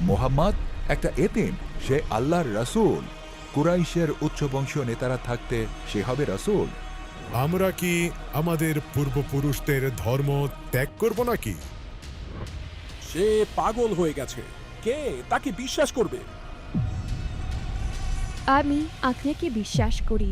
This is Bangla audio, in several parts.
মোহাম্মদ একটা এতিম, সে আল্লাহর রাসূল। কুরাইশের উচ্চবংশীয় নেতারা থাকতে সে হবে রাসূল? আমরা কি আমাদের পূর্বপুরুষদের ধর্ম ত্যাগ করব নাকি? সে পাগল হয়ে গেছে, কে তাকে বিশ্বাস করবে? আমি আপনাকে বিশ্বাস করি।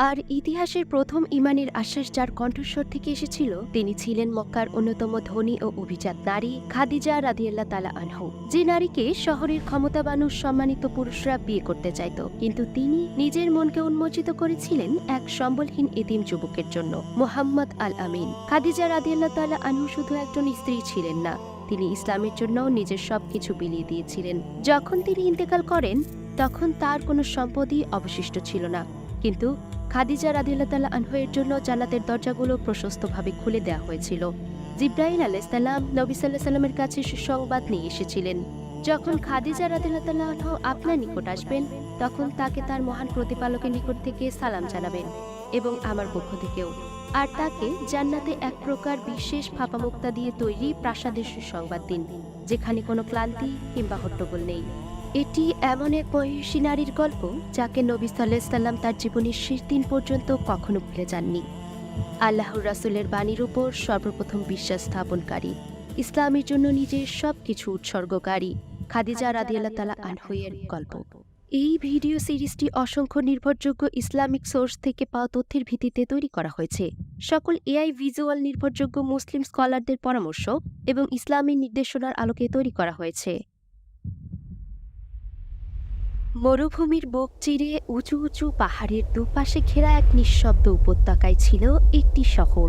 আর ইতিহাসের প্রথম ঈমানের আশ্বাস যার কণ্ঠস্বর থেকে এসেছিল, তিনি ছিলেন মক্কার অন্যতম ধনী ও অভিজাত নারী খাদিজা রাদিয়াল্লাহু তাআলা আনহা, যে নারীকে শহরের ক্ষমতাবান ও সম্মানিত পুরুষরা বিয়ে করতে চাইত, কিন্তু তিনি নিজের মনকে উন্মোচিত করেছিলেন এক সম্বলহীন এতিম যুবকের জন্য, মুহাম্মদ আল আমিন। খাদিজা রাদিয়াল্লাহু তাআলা আনহা শুধু একজন স্ত্রী ছিলেন না, তিনি ইসলামের জন্য নিজের সবকিছু বিলিয়ে দিয়েছিলেন। যখন তিনি ইন্তেকাল করেন তখন তার কোনো সম্পদই অবশিষ্ট ছিল না, কিন্তু খাদিজা রাদিয়াল্লাহু তাআলা আনহার জন্য জান্নাতের দরজাগুলো প্রশস্তভাবে খুলে দেওয়া হয়েছিল। জিবরাইল আলাইহিস সালাম নবী সাল্লাল্লাহু আলাইহি ওয়াসাল্লামের কাছে সুসংবাদ নিয়ে এসেছিলেন, যখন খাদিজা রাদিয়াল্লাহু তাআলা আনহা আপনার নিকট আসবেন তখন তাকে তার মহান প্রতিপালকের নিকট থেকে সালাম জানাবেন এবং আমার পক্ষ থেকেও, আর তাকে জান্নাতে এক প্রকার বিশেষ ফাঁপামুক্তা দিয়ে তৈরি প্রাসাদের সুসংবাদ দিন, যেখানে কোনো ক্লান্তি কিংবা হট্টগোল নেই। এটি এমন এক বয়সী নারীর গল্প যাকে নবী সাল্লাল্লাহু আলাইহি ওয়াসাল্লাম তার জীবনের শেষ দিন পর্যন্ত কখনো ভুলে যাননি। আল্লাহর রাসূলের বাণীর উপর সর্বপ্রথম বিশ্বাস স্থাপনকারী, ইসলামের জন্য নিজের সবকিছু উৎসর্গকারী খাদিজা রাদিয়াল্লাহু তাআলা আনহার গল্প। এই ভিডিও সিরিজটি অসংখ্য নির্ভরযোগ্য ইসলামিক সোর্স থেকে পাওয়া তথ্যের ভিত্তিতে তৈরি করা হয়েছে। সকল এআই ভিজুয়াল নির্ভরযোগ্য মুসলিম স্কলারদের পরামর্শ এবং ইসলামী নির্দেশনার আলোকে তৈরি করা হয়েছে। মরুভূমির বুক চিরে উঁচু উঁচু পাহাড়ের দুপাশে ঘেরা এক নিঃশব্দ উপত্যকায় ছিল একটি শহর,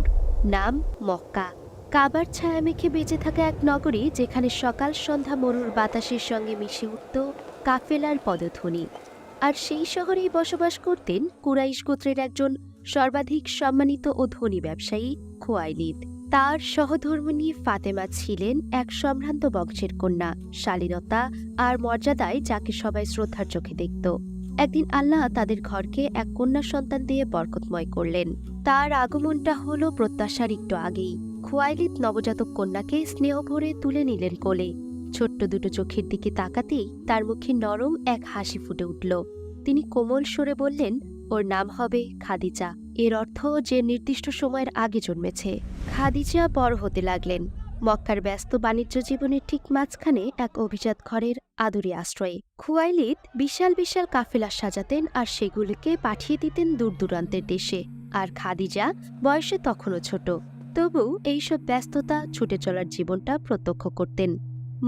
নাম মক্কা। কাবার ছায়া মেখে বেঁচে থাকা এক নগরী, যেখানে সকাল সন্ধ্যা মরুর বাতাসের সঙ্গে মিশে উঠত কাফেলার পদধ্বনি। আর সেই শহরেই বসবাস করতেন কুরাইশ গোত্রের একজন সর্বাধিক সম্মানিত ও ধনী ব্যবসায়ী খুয়াইলিদ। তার সহধর্মিণী ফাতেমা ছিলেন এক সম্ভ্রান্ত বংশের কন্যা, শালীনতা আর মর্যাদায় যাকে সবাই শ্রদ্ধার চোখে দেখত। একদিন আল্লাহ তাদের ঘরকে এক কন্যা সন্তান দিয়ে বরকতময় করলেন। তার আগমনটা হলো প্রত্যাশার একটু আগেই। খুয়াইলিদ নবজাতক কন্যাকে স্নেহ ভরে তুলে নিলেন কোলে। ছোট্ট দুটো চোখের দিকে তাকাতেই তার মুখে নরম এক হাসি ফুটে উঠল। তিনি কোমল স্বরে বললেন, ওর নাম হবে খাদিজা। এর অর্থ যে নির্দিষ্ট সময়ের আগে জন্মেছে। খাদিজা বড় হতে লাগলেন, মক্কার ব্যস্ত বাণিজ্য জীবনের ঠিক মাঝখানে এক অভিজাত ঘরের আদুরে আশ্রয়ে। খুয়াইলিদ বিশাল বিশাল কাফেলা সাজাতেন আর সেগুলিকে পাঠিয়ে দিতেন দূর দূরান্তের দেশে। আর খাদিজা বয়সে তখনও ছোট, তবু এইসব ব্যস্ততা ছুটে চলার জীবনটা প্রত্যক্ষ করতেন।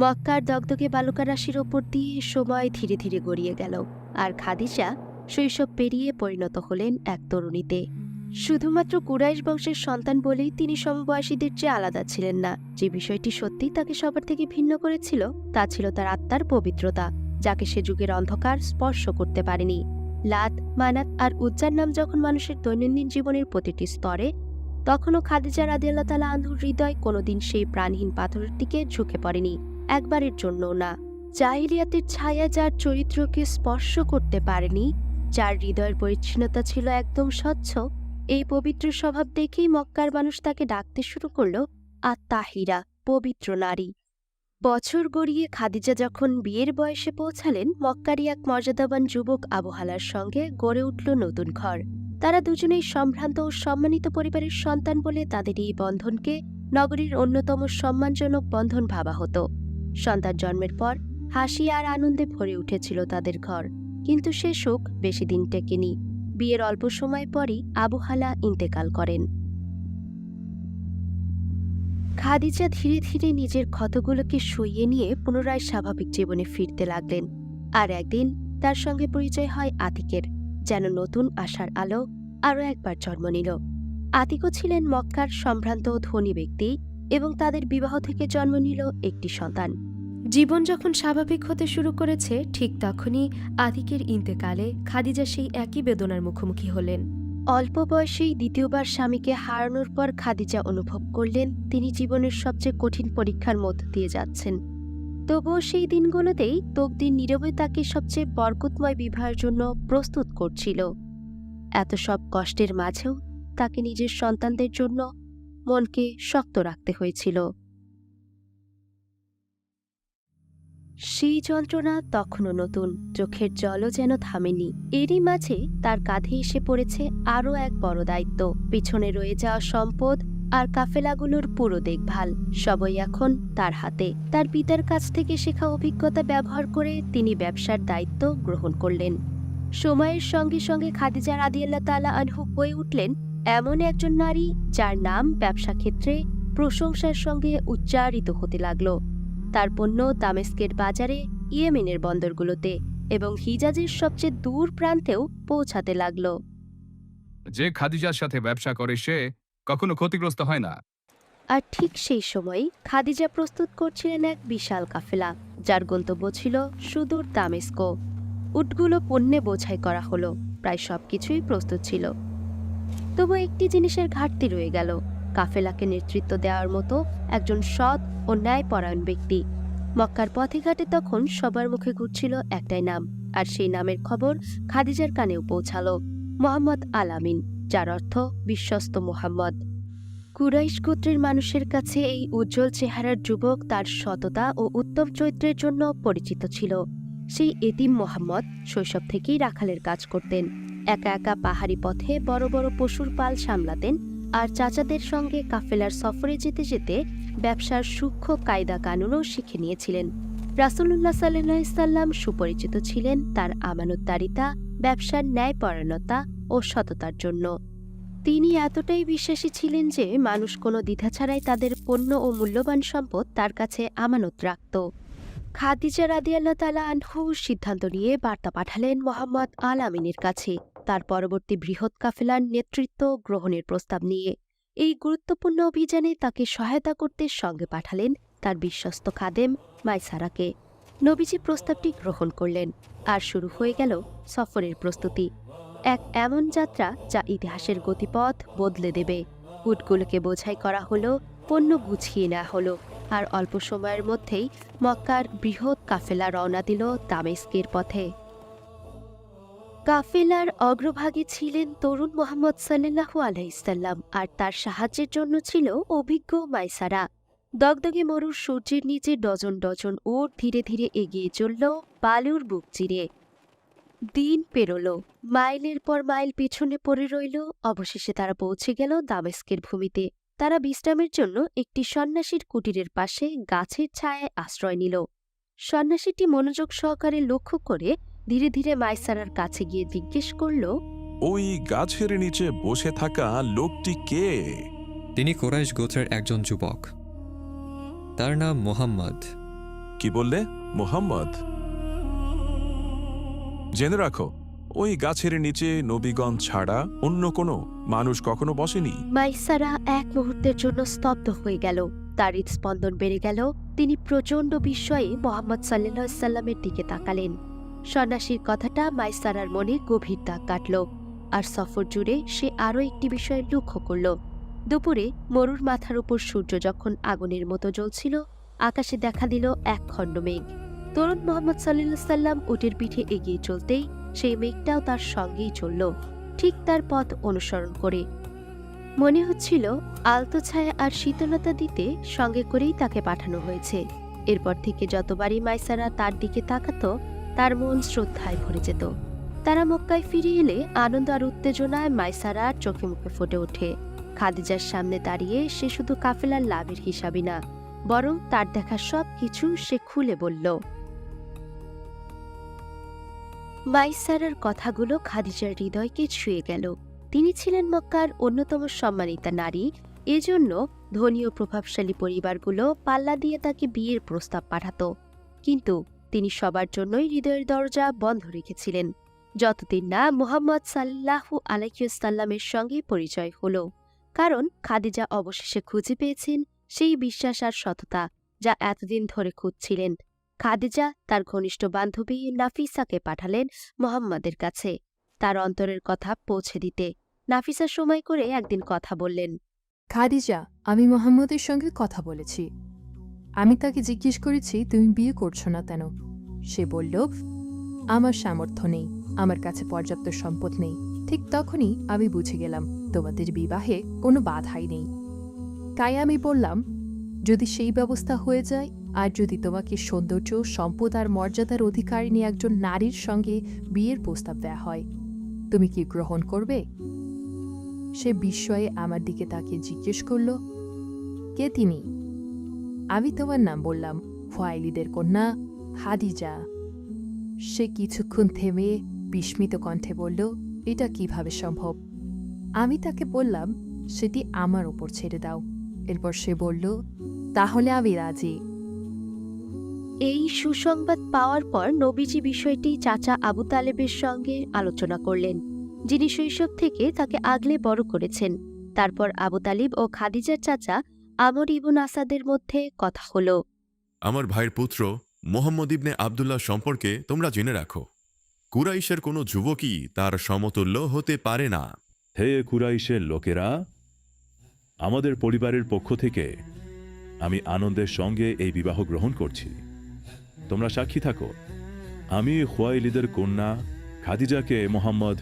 মক্কার দগদগে বালুকারাশির ওপর দিয়ে সময় ধীরে ধীরে গড়িয়ে গেল, আর খাদিজা শৈশব পেরিয়ে পরিণত হলেন এক তরুণীতে। শুধুমাত্র কুরাইশ বংশের সন্তান বলেই তিনি সমবয়সীদের চেয়ে আলাদা ছিলেন না। যে বিষয়টি সত্যিই তাকে সবার থেকে ভিন্ন করেছিল তা ছিল তার আত্মার পবিত্রতা, যাকে সে যুগের অন্ধকার স্পর্শ করতে পারেনি। লাত, মানাত আর উজ্জার নাম যখন মানুষের দৈনন্দিন জীবনের প্রতিটি স্তরে, তখনও খাদিজা রাদিয়াল্লাহু তাআলা আনহার হৃদয় কোনোদিন সেই প্রাণহীন পাথরের দিকে ঝুঁকে পড়েনি, একবারের জন্যও না। জাহিলিয়াতের ছায়া যার চরিত্রকে স্পর্শ করতে পারেনি, যার হৃদয়ের পরিচ্ছন্নতা ছিল একদম স্বচ্ছ, এই পবিত্র স্বভাব দেখেই মক্কার মানুষ তাকে ডাকতে শুরু করল আত-তাহিরা, পবিত্র নারী। বছর গড়িয়ে খাদিজা যখন বিয়ের বয়সে পৌঁছালেন, মক্কারই এক মর্যাদাবান যুবক আবু হালার সঙ্গে গড়ে উঠল নতুন ঘর। তারা দুজনেই সম্ভ্রান্ত ও সম্মানিত পরিবারের সন্তান বলে তাদের এই বন্ধনকে নগরীর অন্যতম সম্মানজনক বন্ধন ভাবা হতো। সন্তান জন্মের পর হাসি আর আনন্দে ভরে উঠেছিল তাদের ঘর, কিন্তু সে সুখ বেশি দিন টেকেনি। বিয়ের অল্প সময় পরই আবু হালা ইন্তেকাল করেন। খাদিজা ধীরে ধীরে নিজের ক্ষতগুলোকে সইয়ে নিয়ে পুনরায় স্বাভাবিক জীবনে ফিরতে লাগলেন। আর একদিন তার সঙ্গে পরিচয় হয় আতিকের, যেন নতুন আশার আলো আরও একবার জন্ম নিল। আতিকও ছিলেন মক্কার সম্ভ্রান্ত ধনী ব্যক্তি এবং তাদের বিবাহ থেকে জন্ম নিল একটি সন্তান। জীবন যখন স্বাভাবিক হতে শুরু করেছে, ঠিক তখনই আতিকের ইন্তেকালে খাদিজা সেই একই বেদনার মুখোমুখি হলেন। অল্প বয়সেই দ্বিতীয়বার স্বামীকে হারানোর পর খাদিজা অনুভব করলেন তিনি জীবনের সবচেয়ে কঠিন পরীক্ষার মধ্য দিয়ে যাচ্ছেন। তবুও সেই দিনগুলোতেই তকদির নীরবে তাকে সবচেয়ে বরকতময় বিবাহের জন্য প্রস্তুত করছিল। এত সব কষ্টের মাঝেও তাকে নিজের সন্তানদের জন্য মনকে শক্ত রাখতে হয়েছিল। সেই যন্ত্রণা তখনও নতুন, চোখের জলও যেন থামেনি। এরই মাঝে তার কাঁধে এসে পড়েছে আরও এক বড় দায়িত্ব। পিছনে রয়ে যাওয়া সম্পদ আর কাফেলাগুলোর পুরো দেখভাল সবই এখন তার হাতে। তার পিতার কাছ থেকে শেখা অভিজ্ঞতা ব্যবহার করে তিনি ব্যবসার দায়িত্ব গ্রহণ করলেন। সময়ের সঙ্গে সঙ্গে খাদিজা রাদিয়াল্লাহু তাআলা আনহু হয়ে উঠলেন এমন একজন নারী যার নাম ব্যবসা ক্ষেত্রে প্রশংসার সঙ্গে উচ্চারিত হতে লাগল। তার পণ্য দামেস্কের বাজারে, ইয়েমেনের বন্দরগুলোতে এবং হিজাজের সবচেয়ে দূর প্রান্তেও পৌঁছাতে লাগল। যে খাদিজার সাথে ব্যবসা করে সে কখনো ক্ষতিগ্রস্ত হয় না। আর ঠিক সেই সময় খাদিজা প্রস্তুত করছিলেন এক বিশাল কাফেলা, যার গন্তব্য ছিল সুদূর দামেস্কো। উটগুলো পণ্যে বোঝাই করা হলো, প্রায় সবকিছুই প্রস্তুত ছিল। তবু একটি জিনিসের ঘাটতি রয়ে গেল, কাফেলাকে নেতৃত্ব দেওয়ার মতো একজন সৎ ও ন্যায়পরায়ণ ব্যক্তি। মক্কার পথে ঘাটে তখন সবার মুখে ঘুরছিল একটাই নাম, আর সেই নামের খবর খাদিজার কানেও পৌঁছালো, মোহাম্মদ আল আমিন, যার অর্থ বিশ্বস্ত মোহাম্মদ। কুরাইশ গোত্রের মানুষের কাছে এই উজ্জ্বল চেহারার যুবক তার সততা ও উত্তম চরিত্রের জন্য পরিচিত ছিল। সেই এতিম মোহাম্মদ শৈশব থেকেই রাখালের কাজ করতেন। একা একা পাহাড়ি পথে বড় বড় পশুর পাল সামলাতেন, আর চাচাদের সঙ্গে কাফেলার সফরে যেতে যেতে ব্যবসার সূক্ষ্ম কায়দা কানুনও শিখে নিয়েছিলেন। রাসূলুল্লাহ সাল্লাল্লাহু আলাইহি সাল্লাম সুপরিচিত ছিলেন তার আমানতদারিতা, ব্যবসার ন্যায়পরায়ণতা ও সততার জন্য। তিনি এতটাই বিশ্বাসী ছিলেন যে মানুষ কোনো দ্বিধা ছাড়াই তাদের পণ্য ও মূল্যবান সম্পদ তার কাছে আমানত রাখত। খাদিজা রাদিয়াল্লাহু তাআলা আনহু সিদ্ধান্ত নিয়ে বার্তা পাঠালেন মোহাম্মদ আল আমিনের কাছে তার পরবর্তী বৃহৎ কাফেলার নেতৃত্ব গ্রহণের প্রস্তাব নিয়ে। এই গুরুত্বপূর্ণ অভিযানে তাকে সহায়তা করতে সঙ্গে পাঠালেন তার বিশ্বস্ত খাদেম মাইসারাকে। নবীজি প্রস্তাবটি গ্রহণ করলেন, আর শুরু হয়ে গেল সফরের প্রস্তুতি। এক এমন যাত্রা যা ইতিহাসের গতিপথ বদলে দেবে। উটগুলোকে বোঝাই করা হলো, পণ্য গুছিয়ে নেওয়া হলো, আর অল্প সময়ের মধ্যেই মক্কার বৃহৎ কাফেলা রওনা দিল দামেস্কের পথে। কাফেলার অগ্রভাগে ছিলেন তরুণ মোহাম্মদ সাল্লাল্লাহু আলাইহি সাল্লাম, আর তার সাহায্যের জন্য ছিল অভিজ্ঞ মাইসারা। দগদগে মরুর সূর্যের নিচে ডজন ডজন উট ধীরে ধীরে এগিয়ে চলল বালুর বুক চিরে। দিন পেরোল, মাইলের পর মাইল পেছনে পড়ে রইল। অবশেষে তারা পৌঁছে গেল দামেস্কের ভূমিতে। তারা বিশ্রামের জন্য একটি সন্ন্যাসীর কুটিরের পাশে গাছের ছায়ায় আশ্রয় নিল। সন্ন্যাসীটি মনোযোগ সহকারে লক্ষ্য করে ধীরে ধীরে মাইসারার কাছে গিয়ে জিজ্ঞেস করল, ওই গাছের নিচে বসে থাকা লোকটি কে? তিনি কুরাইশ গোত্রের একজন যুবক, তার নাম মোহাম্মদ। কি বললে? মোহাম্মদ? জেনে রাখো, ওই গাছের নিচে নবীগণ ছাড়া অন্য কোনো মানুষ কখনো বসেনি। মাইসারা এক মুহূর্তের জন্য স্তব্ধ হয়ে গেল। তার হৃৎস্পন্দন বেড়ে গেল। তিনি প্রচণ্ড বিস্ময়ে মোহাম্মদ সাল্লাল্লাহু আলাইহি সাল্লামের দিকে তাকালেন। সন্ন্যাসীর কথাটা মাইসারার মনে গভীর দাগ কাটল, আর সফর জুড়ে সে আরও একটি বিষয় লক্ষ্য করল। দুপুরে মরুর মাথার উপর সূর্য যখন আগুনের মতো জ্বলছিল, আকাশে দেখা দিল এক খণ্ড মেঘ। তরুণ মোহাম্মদ সাল্লাল্লাহু আলাইহি সাল্লাম উটের পিঠে এগিয়ে চলতেই সেই মেঘটাও তার সঙ্গেই চলল, ঠিক তার পথ অনুসরণ করে। মনে হচ্ছিল আলতো ছায়া আর শীতলতা দিতে সঙ্গে করেই তাকে পাঠানো হয়েছে। এরপর থেকে যতবারই মাইসারা তার দিকে তাকাত, তার মন শ্রদ্ধায় ভরে যেত। তারা মক্কায় ফিরে এলে আনন্দ আর উত্তেজনায় মাইসারার চোখে মুখে ফুটে ওঠে। খাদিজার সামনে দাঁড়িয়ে সে শুধু কাফেলার লাভের হিসাবই না, বরং তার দেখা সব কিছু সে খুলে বলল। মাইসারার কথাগুলো খাদিজার হৃদয়কে ছুঁয়ে গেল। তিনি ছিলেন মক্কার অন্যতম সম্মানিতা নারী, এজন্য ধনী ও প্রভাবশালী পরিবারগুলো পাল্লা দিয়ে তাকে বিয়ের প্রস্তাব পাঠাত। কিন্তু তিনি সবার জন্যই হৃদয়ের দরজা বন্ধ রেখেছিলেন, যতদিন না মুহাম্মদ সাল্লাল্লাহু আলাইহি ওয়াসাল্লামের সঙ্গে পরিচয় হল। কারণ খাদিজা অবশেষে খুঁজে পেয়েছেন সেই বিশ্বাস আর সততা যা এতদিন ধরে খুঁজছিলেন। খাদিজা তার ঘনিষ্ঠ বান্ধবী নাফিসাকে পাঠালেন মোহাম্মদের কাছে, তার অন্তরের কথা পৌঁছে দিতে। নাফিসা সময় করে একদিন কথা বললেন, খাদিজা, আমি মোহাম্মদের সঙ্গে কথা বলেছি। আমি তাকে জিজ্ঞেস করেছি তুমি বিয়ে করছো না কেন। সে বলল, আমার সামর্থ্য নেই, আমার কাছে পর্যাপ্ত সম্পদ নেই। ঠিক তখনই আমি বুঝে গেলাম তোমাদের বিবাহে কোনো বাধাই নেই। তাই আমি বললাম, যদি সেই ব্যবস্থা হয়ে যায় আর যদি তোমাকে সৌন্দর্য, সম্পদ আর মর্যাদার অধিকারিণী একজন নারীর সঙ্গে বিয়ের প্রস্তাব দেয়া হয়, তুমি কি গ্রহণ করবে? সে বিস্ময়ে আমার দিকে তাকিয়ে জিজ্ঞেস করল, কে তিনি? আমি তোমার নাম বললাম, খুয়াইলিদের কন্যা খাদিজা। সে কিছুক্ষণ থেমে বিস্মিত কণ্ঠে বলল, এটা কিভাবে সম্ভব? আমি তাকে বললাম, সেটি আমার ওপর ছেড়ে দাও। এরপর সে বলল, তাহলে আমি রাজি। এই সুসংবাদ পাওয়ার পর নবীজি বিষয়টি চাচা আবু তালেবের সঙ্গে আলোচনা করলেন, যিনি শৈশব থেকে তাকে আগলে বড় করেছেন। তারপর আবু তালিব ও খাদিজার চাচা আমর ইবন আসাদের মধ্যে কথা হলো। আমার ভাইয়ের পুত্র মোহাম্মদ ইবনে আবদুল্লাহ সম্পর্কে তোমরা জেনে রাখো, কুরাইশের কোনো যুবকই তার সমতুল্য হতে পারে না। হে কুরাইশের লোকেরা, আমাদের পরিবারের পক্ষ থেকে আমি আনন্দের সঙ্গে এই বিবাহ গ্রহণ করছি। তোমরা সাক্ষী থাকো। আমি খুয়াইলিদের কন্যা খাদিজাকে মোহাম্মদ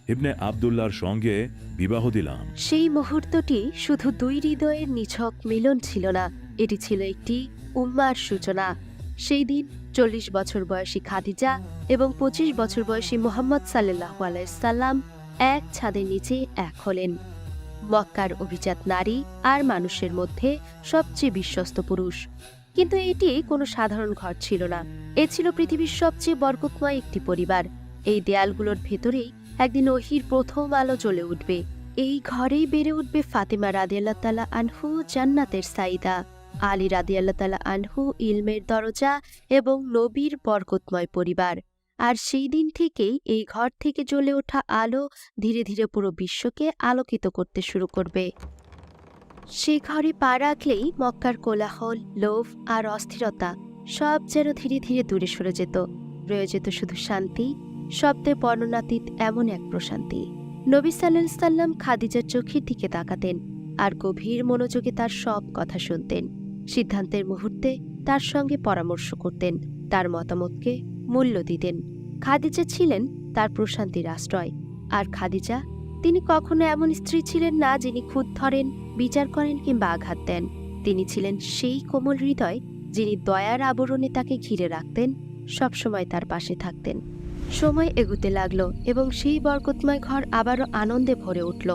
ইবনে আবদুল্লাহর সঙ্গে বিবাহ দিলাম। সেই মুহূর্তটি শুধু দুই হৃদয়ের নিছক মিলন ছিল না, এটি ছিল একটি উম্মার সূচনা। সেই দিন 40 বছর বয়সী খাদিজা এবং 25 বছর বয়সী মুহাম্মদ সাল্লাল্লাহু আলাইহি সাল্লাম এক ছাদের নিচে এক হলেন। মক্কার অভিজাত নারী আর মানুষের মধ্যে সবচেয়ে বিশ্বস্ত পুরুষ। কিন্তু এটি কোনো সাধারণ ঘর ছিল না, এ ছিল পৃথিবীর সবচেয়ে বরকতময় একটি পরিবার। এই দেয়ালগুলোর ভেতরেই একদিন ওহীর প্রথম আলো জ্বলে উঠবে। এই ঘরেই বেড়ে উঠবে ফাতেমা রাদিয়াল্লাহু তাআলা আনহু জান্নাতের সাইদা, আলী রাদিয়াল্লাহু তাআলা আনহু ইলমের দরজা এবং নবীর বরকতময় পরিবার। আর সেই দিন থেকেই এই ঘর থেকে জ্বলে ওঠা আলো ধীরে ধীরে পুরো বিশ্বকে আলোকিত করতে শুরু করবে। সে ঘরে পা রাখলেই মক্কার কোলাহল, লোভ আর অস্থিরতা সব যেন ধীরে ধীরে দূরে সরে যেত। রয়ে যেত শুধু শান্তি, শব্দে বর্ণনাতীত এমন এক প্রশান্তি। নবী সাল্লাল্লাহু আলাইহি সাল্লাম খাদিজার চোখের দিকে তাকাতেন আর গভীর মনোযোগে তার সব কথা শুনতেন। সিদ্ধান্তের মুহূর্তে তার সঙ্গে পরামর্শ করতেন, তার মতামতকে মূল্য দিতেন। খাদিজা ছিলেন তার প্রশান্তির আশ্রয়। আর খাদিজা, তিনি কখনো এমন স্ত্রী ছিলেন না যিনি খুঁত ধরেন, বিচার করেন কিংবা আঘাত দেন। তিনি ছিলেন সেই কোমল হৃদয় যিনি দয়ার আবরণে তাকে ঘিরে রাখতেন, সবসময় তার পাশে থাকতেন। সময় এগুতে লাগল এবং সেই বরকতময় ঘর আবারও আনন্দে ভরে উঠল।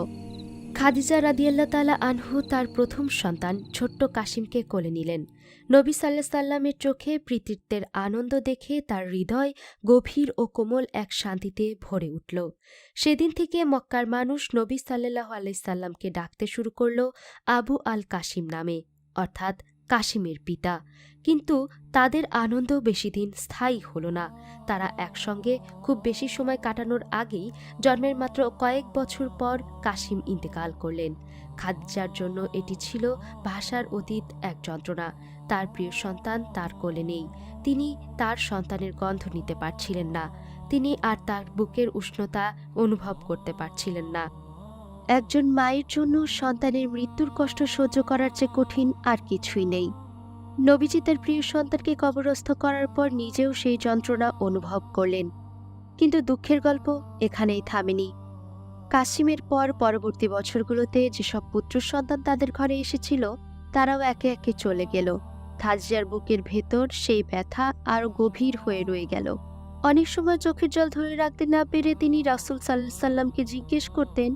খাদিজা রাদিয়াল্লাহু তাআলা আনহু তার প্রথম সন্তান ছোট্ট কাসিমকে কোলে নিলেন। নবী সাল্লাল্লাহু আলাইহি সাল্লামের চোখে পিতৃত্বের আনন্দ দেখে তার হৃদয় গভীর ও কোমল এক শান্তিতে ভরে উঠল। সেদিন থেকে মক্কার মানুষ নবী সাল্লাল্লাহু আলাইহি সাল্লামকে ডাকতে শুরু করল আবু আল কাসিম নামে, অর্থাৎ কাসিমের পিতা। কিন্তু তাদের আনন্দ বেশিদিন স্থায়ী হল না। তারা একসঙ্গে খুব বেশি সময় কাটানোর আগেই জন্মের মাত্র কয়েক বছর পর কাসিম ইন্তেকাল করলেন। খাদিজার জন্য এটি ছিল ভাষার অতীত এক যন্ত্রণা। তার প্রিয় সন্তান তার কোলে নেই। তিনি তার সন্তানের গন্ধ নিতে পারছিলেন না। তিনি আর তার বুকের উষ্ণতা অনুভব করতে পারছিলেন না। একজন মায়ের জন্য সন্তানের মৃত্যুর কষ্ট সহ্য করার চেয়ে কঠিন আর কিছুই নেই। নবীজি তার প্রিয় সন্তানকে কবরস্থ করার পর নিজেও সেই যন্ত্রণা অনুভব করলেন। কিন্তু দুঃখের গল্প এখানেই থামেনি। কাসিমের পর পরবর্তী বছরগুলোতে যেসব পুত্র সন্তান তাদের ঘরে এসেছিল, তারাও একে একে চলে গেল। খাদিজার বুকের ভেতর সেই ব্যথা আরও গভীর হয়ে রয়ে গেল। অনেক সময় চোখের জল ধরে রাখতে না পেরে তিনি রাসূল সাল্লাল্লাহু আলাইহি সাল্লামকে জিজ্ঞেস করতেন,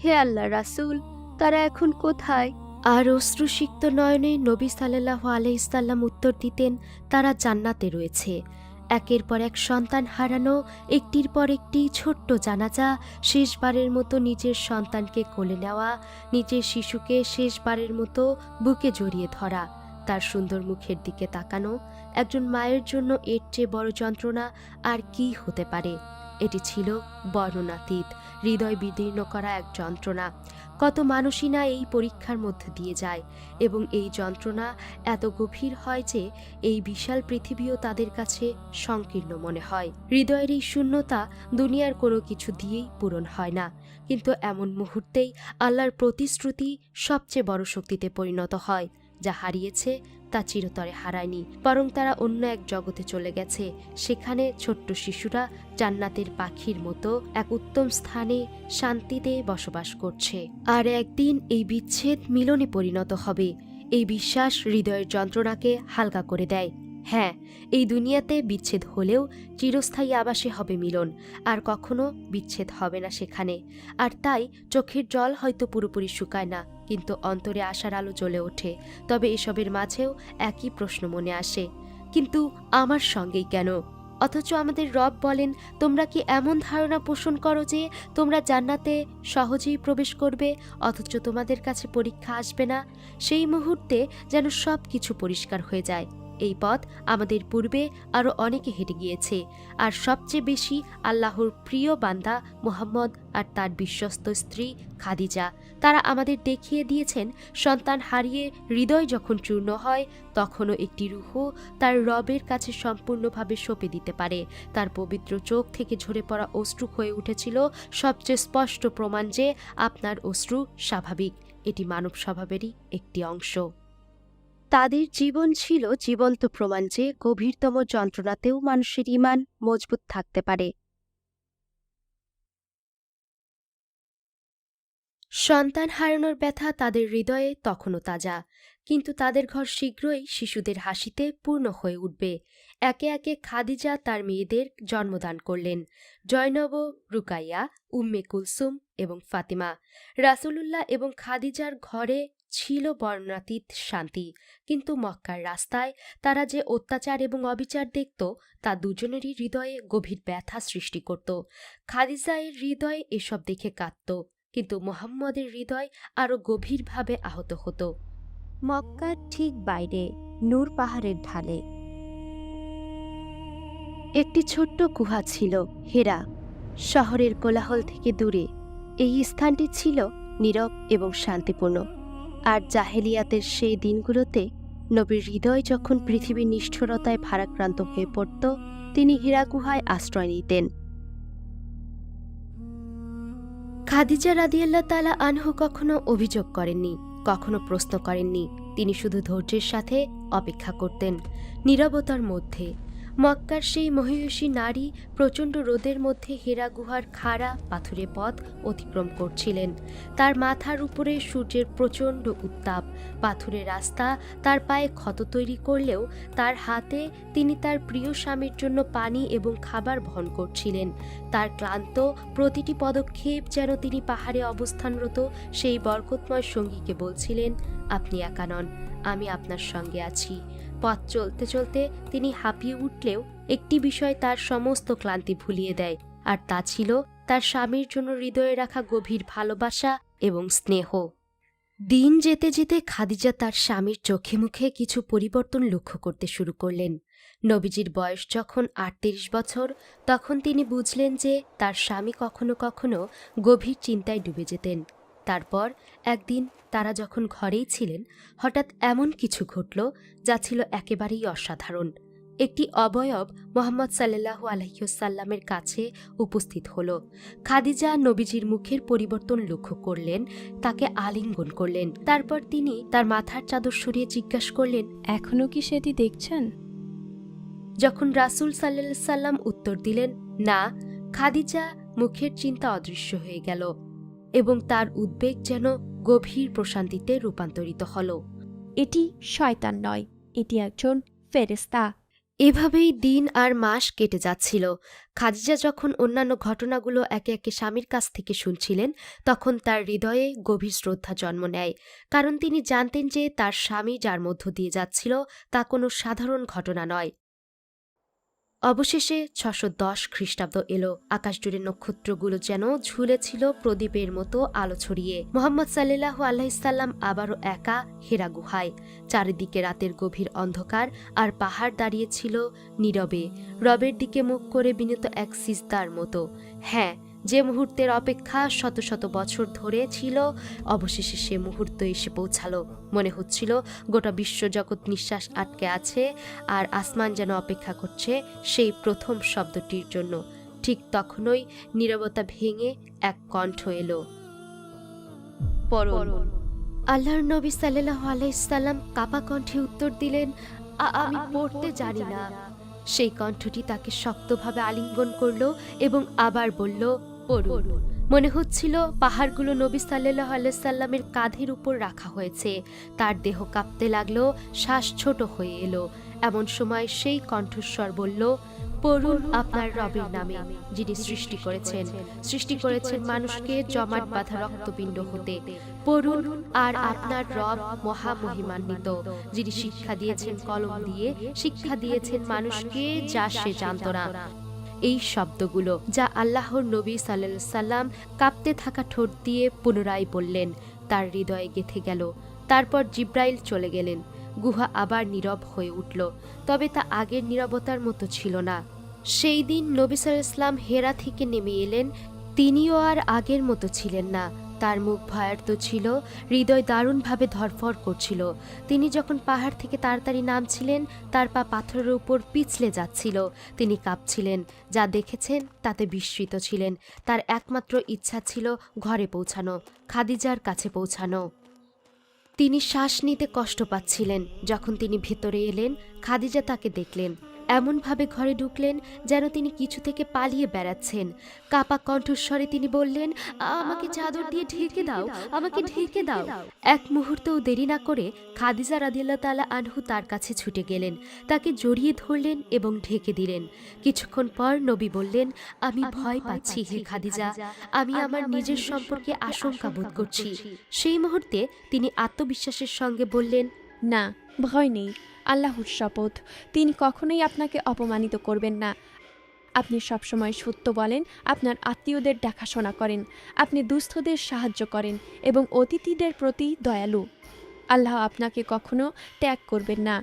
হে আল্লাহ রাসূল, তারা এখন কোথায়? আর অশ্রুসিক্ত নয়নে নবী সাল্লাল্লাহু আলাইহি সাল্লাম উত্তর দিতেন, তারা জান্নাতে রয়েছে। একের পর এক সন্তান হারানো, একটির পর একটি ছোট্ট জানাজা, শেষবারের মতো নিজের সন্তানকে কোলে নেওয়া, নিজের শিশুকে শেষবারের মতো বুকে জড়িয়ে ধরা, তার সুন্দর মুখের দিকে তাকানো। একজন মায়ের জন্য এর চেয়ে বড় যন্ত্রণা আর কি হতে পারে? এটি ছিল বর্ণনাতীত, হৃদয় বিদীর্ণ করা এক যন্ত্রণা। কত মানুষই না এই পরীক্ষার মধ্যে দিয়ে যায় এবং এই যন্ত্রণা এত গভীর হয় যে এই বিশাল পৃথিবীও তাদের কাছে সংকীর্ণ মনে হয়। হৃদয়ের এই শূন্যতা দুনিয়ার কোনো কিছু দিয়েই পূরণ হয় না। কিন্তু এমন মুহূর্তেই আল্লাহর প্রতিশ্রুতি সবচেয়ে বড় শক্তিতে পরিণত হয়। যা হারিয়েছে তা চিরতরে হারায়নি, বরং তারা অন্য এক জগতে চলে গেছে। সেখানে ছোট্ট শিশুরা জান্নাতের পাখির মতো এক উত্তম স্থানে শান্তিতে বসবাস করছে। আর একদিন এই বিচ্ছেদ মিলনে পরিণত হবে। এই বিশ্বাস হৃদয়ের যন্ত্রণাকে হালকা করে দেয়। হ্যাঁ, এই দুনিয়াতে বিচ্ছেদ হলেও চিরস্থায়ী আবাসে হবে মিলন, আর কখনো বিচ্ছেদ হবে না সেখানে। আর তাই চোখের জল হয়তো পুরোপুরি শুকায় না, কিন্তু অন্তরে আশার আলো জ্বলে ওঠে। তবে এসবের মাঝেও একই প্রশ্ন মনে আসে, কিন্তু আমার সঙ্গেই কেন? অথচ আমাদের রব বলেন, তোমরা কি এমন ধারণা পোষণ করো যে তোমরা জান্নাতে সহজেই প্রবেশ করবে, অথচ তোমাদের কাছে পরীক্ষা আসবে না? সেই মুহূর্তে যেন সব কিছু পরিষ্কার হয়ে যায়। এই পথ আমাদের পূর্বে আরও অনেকে হেঁটে গিয়েছে, আর সবচেয়ে বেশি আল্লাহর প্রিয় বান্দা মুহাম্মদ আর তার বিশ্বস্ত স্ত্রী খাদিজা। তারা আমাদের দেখিয়ে দিয়েছেন, সন্তান হারিয়ে হৃদয় যখন চূর্ণ হয়, তখনও একটি রূহ তার রবের কাছে সম্পূর্ণভাবে সঁপে দিতে পারে। তার পবিত্র চোখ থেকে ঝরে পড়া অশ্রু হয়ে উঠেছিল সবচেয়ে স্পষ্ট প্রমাণ যে আপনার অশ্রু স্বাভাবিক। এটি মানব স্বভাবেরই একটি অংশ। তাদের জীবন ছিল জীবন্ত প্রমাণ যে গভীরতম যন্ত্রণাতেও মানুষের ঈমান মজবুত থাকতে পারে। সন্তান হারানোর ব্যথা তাদের হৃদয়ে তখনও তাজা, কিন্তু তাদের ঘর শীঘ্রই শিশুদের হাসিতে পূর্ণ হয়ে উঠবে। একে একে খাদিজা তার মেয়েদের জন্মদান করলেন, জয়নব, রুকাইয়া, উম্মে কুলসুম এবং ফাতিমা। রাসূলুল্লাহ এবং খাদিজার ঘরে ছিল বর্ণাতীত শান্তি, কিন্তু মক্কার রাস্তায় তারা যে অত্যাচার এবং অবিচার দেখত, তা দুজনেরই হৃদয়ে গভীর ব্যথা সৃষ্টি করত। খাদিজায়ের হৃদয়ে এসব দেখে কাঁদত, কিন্তু মুহাম্মদের হৃদয় আরও গভীরভাবে আহত হতো। মক্কার ঠিক বাইরে নূর পাহাড়ের ঢালে একটি ছোট্ট গুহা ছিল, হেরা, শহরের কোলাহল থেকে দূরে। এই স্থানটি ছিল নীরব এবং শান্তিপূর্ণ। আর জাহেলিয়াতের সেই দিনগুলোতে নবীর হৃদয় যখন পৃথিবীর নিষ্ঠুরতায় ভারাক্রান্ত হয়ে পড়ত, তিনি হীরা গুহায় আশ্রয় নিতেন। খাদিজা রাদিয়াল্লাহু তাআলা আনহু কখনো অভিযোগ করেননি, কখনো প্রশ্ন করেননি। তিনি শুধু ধৈর্যের সাথে অপেক্ষা করতেন, নীরবতার মধ্যে। মক্কার সেই মহিষী নারী প্রচণ্ড রোদের মধ্যে হীরা গুহার খাড়া পাথুরে পথ অতিক্রম করছিলেন। তার মাথার উপরে সূর্যের প্রচণ্ড উত্তাপ, পাথুরে রাস্তা তার পায়ে ক্ষত তৈরি করলেও তার হাতে তিনি তার প্রিয় স্বামীর জন্য পানি এবং খাবার বহন করছিলেন। তার ক্লান্ত প্রতিটি পদক্ষেপ যেন তিনি পাহাড়ে অবস্থানরত সেই বরকতময় সঙ্গীকে বলছিলেন, আপনি একা নন, আমি আপনার সঙ্গে আছি। পথ চলতে চলতে তিনি হাঁপিয়ে উঠলেও একটি বিষয় তার সমস্ত ক্লান্তি ভুলিয়ে দেয়, আর তা ছিল তার স্বামীর জন্য হৃদয়ে রাখা গভীর ভালোবাসা এবং স্নেহ। দিন যেতে যেতে খাদিজা তার স্বামীর চোখে মুখে কিছু পরিবর্তন লক্ষ্য করতে শুরু করলেন। নবীজির বয়স যখন ৩৮ বছর, তখন তিনি বুঝলেন যে তার স্বামী কখনো কখনো গভীর চিন্তায় ডুবে যেতেন। তারপর একদিন তারা যখন ঘরেই ছিলেন, হঠাৎ এমন কিছু ঘটল যা ছিল একেবারেই অসাধারণ। একটি অবয়ব মুহাম্মদ সাল্লাল্লাহু আলাইহি ওয়াসাল্লামের কাছে উপস্থিত হল। খাদিজা নবীজির মুখের পরিবর্তন লক্ষ্য করলেন, তাকে আলিঙ্গন করলেন। তারপর তিনি তার মাথার চাদর সরিয়ে জিজ্ঞাসা করলেন, এখনো কি সেটি দেখছেন? যখন রাসূল সাল্লাল্লাহু আলাইহি সাল্লাম উত্তর দিলেন না, খাদিজা মুখের চিন্তা অদৃশ্য হয়ে গেল এবং তার উদ্বেগ যেন গভীর প্রশান্তিতে রূপান্তরিত হল। এটি শয়তান নয়, এটি একজন ফেরেশতা। এভাবেই দিন আর মাস কেটে যাচ্ছিল। খাদিজা যখন অন্যান্য ঘটনাগুলো একে একে স্বামীর কাছ থেকে শুনছিলেন, তখন তার হৃদয়ে গভীর শ্রদ্ধা জন্ম নেয়, কারণ তিনি জানতেন যে তার স্বামী যার মধ্য দিয়ে যাচ্ছিল তা কোনো সাধারণ ঘটনা নয়। অবশেষে ৬১০ খ্রিস্টাব্দ এলো। আকাশজুড়ে নক্ষত্রগুলো যেন ঝুলেছিল প্রদীপের মতো আলো ছড়িয়ে। মুহাম্মদ সাল্লাল্লাহু আলাইহি সাল্লাম আবারও একা হেরা গুহায়। চারিদিকে রাতের গভীর অন্ধকার, আর পাহাড় দাঁড়িয়েছিল নীরবে, রবের দিকে মুখ করে বিনীত এক সিজদার মতো। হ্যাঁ, যে মুহূর্তের অপেক্ষা শত শত বছর ধরে ছিল, অবশেষে সে মুহূর্ত এসে পৌঁছালো। মনে হচ্ছিল গোটা বিশ্বজগৎ নিঃশ্বাস আটকে আছে, আর আসমান যেন অপেক্ষা করছে সেই প্রথম শব্দটির জন্য। ঠিক তখনই নীরবতা ভেঙে এক কণ্ঠ এলো, পড়ুন। আল্লাহর নবী সাল্লাল্লাহু আলাইহি সাল্লাম কাপা কণ্ঠে উত্তর দিলেন, আমি পড়তে জানি না। সেই কণ্ঠটি তাকে শক্তভাবে আলিঙ্গন করল এবং আবার বলল, পড়ুন। মনে হচ্ছিল পাহাড়গুলো নবী সাল্লাল্লাহু আলাইহি সাল্লামের কাঁধের উপর রাখা হয়েছে। তার দেহ কাঁপতে লাগলো, শ্বাস ছোট হয়ে এলো। এমন সময় সেই কণ্ঠস্বর বলল, পড়ুন আপনার রবের নামে, যিনি সৃষ্টি করেছেন মানুষকে জমাট বাঁধা রক্তপিণ্ড হতে। পড়ুন আর আপনার রব মহামহিমান্বিত, যিনি শিক্ষা দিয়েছেন কলম দিয়ে, শিক্ষা দিয়েছেন মানুষকে যা সে জানত না। এই শব্দগুলো যা আল্লাহর নবী সাল্লাল্লাহু আলাইহি সাল্লাম কাঁপতে থাকা ঠোঁট দিয়ে পুনরায় বললেন, তার হৃদয়ে গেঁথে গেল। তারপর জিব্রাইল চলে গেলেন। গুহা আবার নীরব হয়ে উঠল, তবে তা আগের নীরবতার মতো ছিল না। সেই দিন নবী সাল্লাল্লাহু আলাইহি সাল্লাম হেরা থেকে নেমে এলেন। তিনিও আর আগের মতো ছিলেন না। তার মুখ ভয়ার্ত ছিল, হৃদয় দারুণভাবে ধরফর করছিল। তিনি যখন পাহাড় থেকে তাড়াতাড়ি নামছিলেন, তার পা পাথরের উপর পিছলে যাচ্ছিল। তিনি কাঁপছিলেন, যা দেখেছেন তাতে বিস্মিত ছিলেন। তার একমাত্র ইচ্ছা ছিল ঘরে পৌঁছানো, খাদিজার কাছে পৌঁছানো। তিনি শ্বাস নিতে কষ্ট পাচ্ছিলেন। যখন তিনি ভেতরে এলেন, খাদিজা তাকে দেখলেন। এমনভাবে ঘরে ঢুকলেন যেন তিনি কিছু থেকে পালিয়ে বেড়াচ্ছেন। কাপা কণ্ঠস্বরে তিনি বললেন, আমাকে চাদর দিয়ে ঢেকে দাও, আমাকে ঢেকে দাও। এক মুহূর্তও দেরি না করে খাদিজা রাদিয়াল্লাহু তাআলা আনহু তার কাছে ছুটে গেলেন, তাকে জড়িয়ে ধরলেন এবং ঢেকে দিলেন। কিছুক্ষণ পর নবী বললেন, আমি ভয় পাচ্ছি হে খাদিজা, আমি আমার নিজের সম্পর্কে আশঙ্কা বোধ করছি। সেই মুহূর্তে তিনি আত্মবিশ্বাসের সঙ্গে বললেন, না, ভয় নেই। আল্লাহর শপথ, তিনি কখনোই আপনাকে অপমানিত করবেন না। আপনি সবসময় সত্য বলেন, আপনার আত্মীয়দের দেখাশোনা করেন, আপনি দুস্থদের সাহায্য করেন এবং অতিথিদের প্রতি দয়ালু। আল্লাহ আপনাকে কখনো ত্যাগ করবেন না।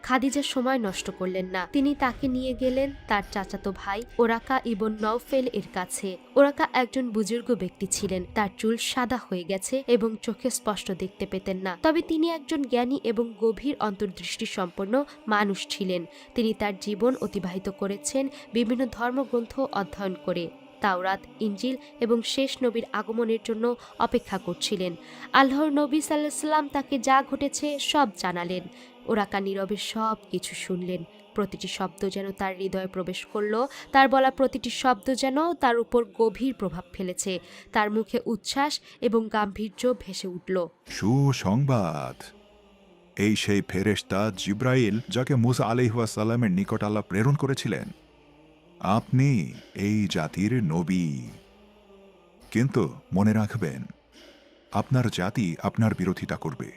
খাদিজা সময় নষ্ট করলেন না। তিনি তাকে নিয়ে গেলেন তার চাচাতো ভাই ওরাকা ইবন নওফেল এর কাছে। ওরাকা একজন বুজুর্গ ব্যক্তি ছিলেন। তার চুল সাদা হয়ে গেছে এবং চোখে স্পষ্ট দেখতে পেতেন না, তবে তিনি একজন জ্ঞানী এবং গভীর অন্তর্দৃষ্টি সম্পন্ন মানুষ ছিলেন। তিনি তার জীবন অতিবাহিত করেছেন বিভিন্ন ধর্মগ্রন্থ অধ্যয়ন করে, তাওরাত, ইনজিল এবং শেষ নবীর আগমনের জন্য অপেক্ষা করছিলেন। আল্লাহর নবী সাল্লাল্লাহু আলাইহি সাল্লাম তাকে যা ঘটেছে সব জানালেন। ওরাকা নীরবে সব কিছু শুনলেন। প্রতিটি শব্দ যেন তার হৃদয়ে প্রবেশ করল। তার বলা প্রতিটি শব্দ যেন তার উপর গভীর প্রভাব ফেলেছে। তার মুখে উচ্ছ্বাস এবং গাম্ভীর্য ভেসে উঠল। সুসংবাদ! এই সেই ফেরেশতা জিব্রাইল যাকে মুসা আলাইহিস সালামের নিকট আল্লাহ প্রেরণ করেছিলেন। আপনি এই জাতির নবী। কিন্তু মনে রাখবেন, আপনার জাতি আপনার বিরোধিতা করবে।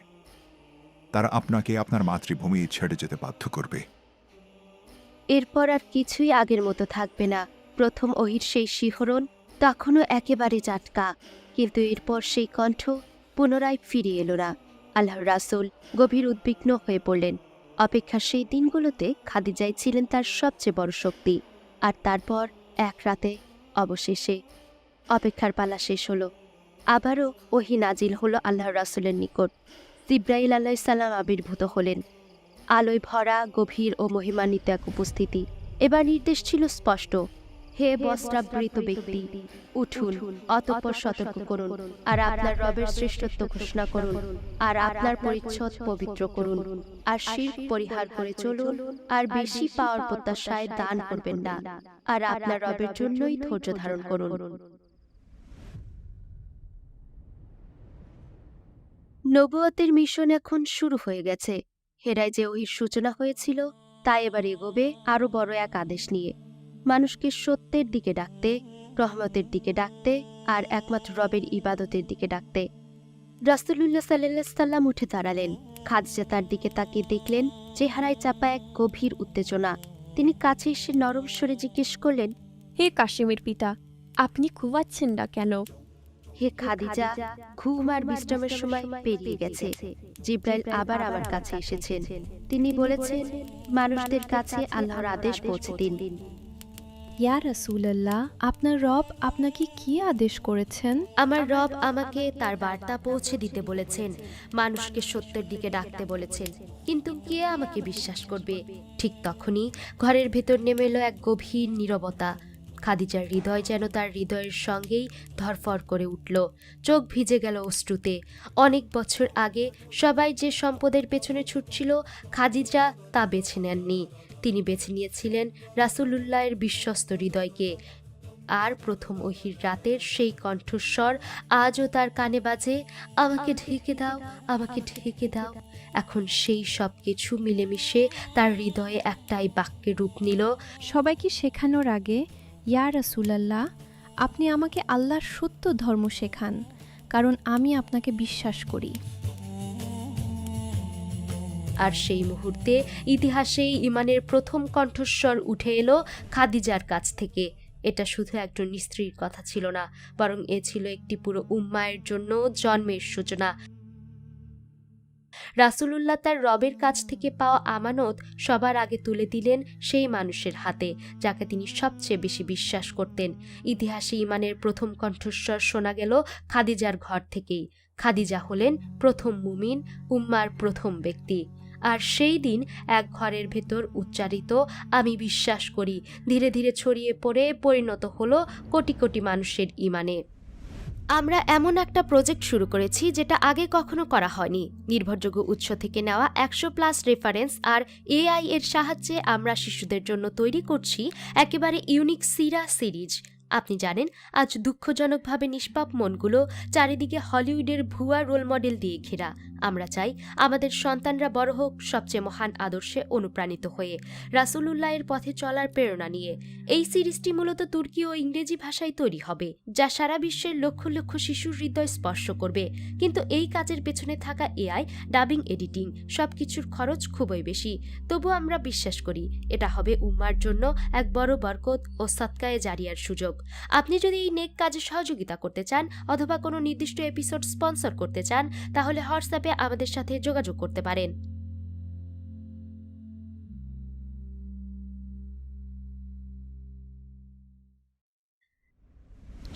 তারা আপনাকে আপনার মাতৃভূমি ছেড়ে যেতে বাধ্য করবে। এরপর আর কিছুই আগের মতো থাকবে না। প্রথম ওহির সেই শিহরণ তখনও একেবারে জাটকা, কিন্তু এরপর সেই কণ্ঠ পুনরায় ফিরে এলো না। আল্লাহর রাসূল গভীর উদ্বিগ্ন হয়ে পড়লেন। অপেক্ষার সেই দিনগুলোতে খাদিজাই ছিলেন তার সবচেয়ে বড় শক্তি। আর তারপর এক রাতে অবশেষে অপেক্ষার পালা শেষ হলো। আবারও ওহী নাজিল হলো আল্লাহর রাসূলের নিকট। জিব্রাইল আলাইহিস সালাম আবির্ভূত হলেন। আলোয় ভরা গভীর ও মহিমান্বিত এক উপস্থিতি। এবার নির্দেশ ছিল স্পষ্ট, হে বস্ত্রাবৃত ব্যক্তি, উঠুন, অতঃপর সতর্ক করুন, আর আপনার রবের শ্রেষ্ঠত্ব ঘোষণা করুন, আর আপনার পরিচ্ছদ পবিত্র করুন, আর শিরক পরিহার করে চলুন, আর বেশি পাওয়ার প্রত্যাশায় দান করবেন না, আর আপনার রবের জন্যই ধৈর্য ধারণ করুন। নবুয়তের মিশন এখন শুরু হয়ে গেছে। হেরায় যে ওহির সূচনা হয়েছিল তা এবার এগোবে আরও বড় এক আদেশ নিয়ে, মানুষকে সত্যের দিকে ডাকতে, রহমতের দিকে ডাকতে, আর একমাত্র রবের ইবাদতের দিকে ডাকতে। রাসূলুল্লাহ সাল্লাল্লাহু আলাইহি সাল্লাম উঠে দাঁড়ালেন। খাদিজা তার দিকে তাকিয়ে দেখলেন চেহারায় চাপা এক গভীর উত্তেজনা। তিনি কাছে এসে নরম স্বরে জিজ্ঞেস করলেন, হে কাশিমের পিতা, আপনি ঘুমাচ্ছেন না কেন? হে খাদিজা, ঘুম আর বিশ্রামের সময় পেরিয়ে গেছে। জিব্রাইল আবার আমার কাছে এসেছেন। তিনি বলেছেন, মানুষদের কাছে আল্লাহর আদেশ পৌঁছে দিন। ইয়া রাসূলুল্লাহ, আপনার রব আপনাকে কি আদেশ করেছেন? আমার রব আমাকে তার বার্তা পৌঁছে দিতে বলেছেন, মানুষকে সত্যের দিকে ডাকতে বলেছেন। কিন্তু কে আমাকে বিশ্বাস করবে? ঠিক তখনই ঘরের ভেতর নেমে এলো এক গভীর নীরবতা। খাদিজার হৃদয় যেন তার হৃদয়ের সঙ্গেই ধরফর করে উঠল। চোখ ভিজে গেল অশ্রুতে। অনেক বছর আগে সবাই যে সম্পদের পেছনে ছুটছিল, খাদিজা তা বেছে নেননি। তিনি বেছে নিয়েছিলেন রাসূলুল্লাহের বিশ্বস্ত হৃদয়কে। আর প্রথম ওহির রাতের সেই কণ্ঠস্বর আজও তার কানে বাজে, আমাকে ঢেকে দাও, আমাকে ঢেকে দাও। এখন সেই সব কিছু মিলেমিশে তার হৃদয়ে একটাই বাক্যের রূপ নিল, সবাইকে শেখানোর আগে ইয়া রাসূলাল্লাহ, আপনি আমাকে আল্লাহর সত্য ধর্ম শেখান, কারণ আমি আপনাকে বিশ্বাস করি। আর সেই মুহূর্তে ইতিহাসেই ইমানের প্রথম কণ্ঠস্বর উঠে এলো খাদিজার কাছ থেকে। এটা শুধু একজন স্ত্রীর কথা ছিল না, বরং এ ছিল একটি পুরো উম্মায়ের জন্য জন্মের সূচনা। রাসূলুল্লাহ তার রবের কাছ থেকে পাওয়া আমানত সবার আগে তুলে দিলেন সেই মানুষের হাতে যাকে তিনি সবচেয়ে বেশি বিশ্বাস করতেন। ইতিহাসে ইমানের প্রথম কণ্ঠস্বর শোনা গেল খাদিজার ঘর থেকেই। খাদিজা হলেন প্রথম মুমিন, উম্মার প্রথম ব্যক্তি। আর সেই দিন এক ঘরের ভেতর উচ্চারিত আমি বিশ্বাস করি ধীরে ধীরে ছড়িয়ে পড়ে পরিণত হলো কোটি কোটি মানুষের ইমানে। আমরা এমন একটা প্রজেক্ট শুরু করেছি যেটা আগে কখনো করা হয়নি। নির্ভরযোগ্য উৎস থেকে নেওয়া 100+ রেফারেন্স আর AI এর সাহায্যে আমরা শিশুদের জন্য তৈরি করছি একেবারে ইউনিক সিরা সিরিজ। আপনি জানেন, আজ দুঃখজনকভাবে নিষ্পাপ মনগুলো চারিদিকে হলিউডের ভুয়া রোল মডেল দিয়ে ঘেরা। আমরা চাই আমাদের সন্তানরা বড় হোক সবচেয়ে মহান আদর্শে অনুপ্রাণিত হয়ে, রাসূলুল্লাহের পথে চলার প্রেরণা নিয়ে। এই সিরিজটি মূলত তুর্কি ও ইংরেজি ভাষায় তৈরি হবে, যা সারা বিশ্বের লক্ষ লক্ষ শিশুর হৃদয় স্পর্শ করবে। কিন্তু এই কাজের পেছনে থাকা AI, ডাবিং, এডিটিং সবকিছুর খরচ খুবই বেশি। তবু আমরা বিশ্বাস করি এটা হবে উম্মার জন্য এক বড় বরকত ও সদকায়ে জারিয়ার সুযোগ। আপনি যদি এই নেক কাজে সহযোগিতা করতে চান অথবা কোনো নির্দিষ্ট এপিসোড স্পন্সর করতে চান, তাহলে হোয়াটসঅ্যাপে আমাদের সাথে যোগাযোগ করতে পারেন।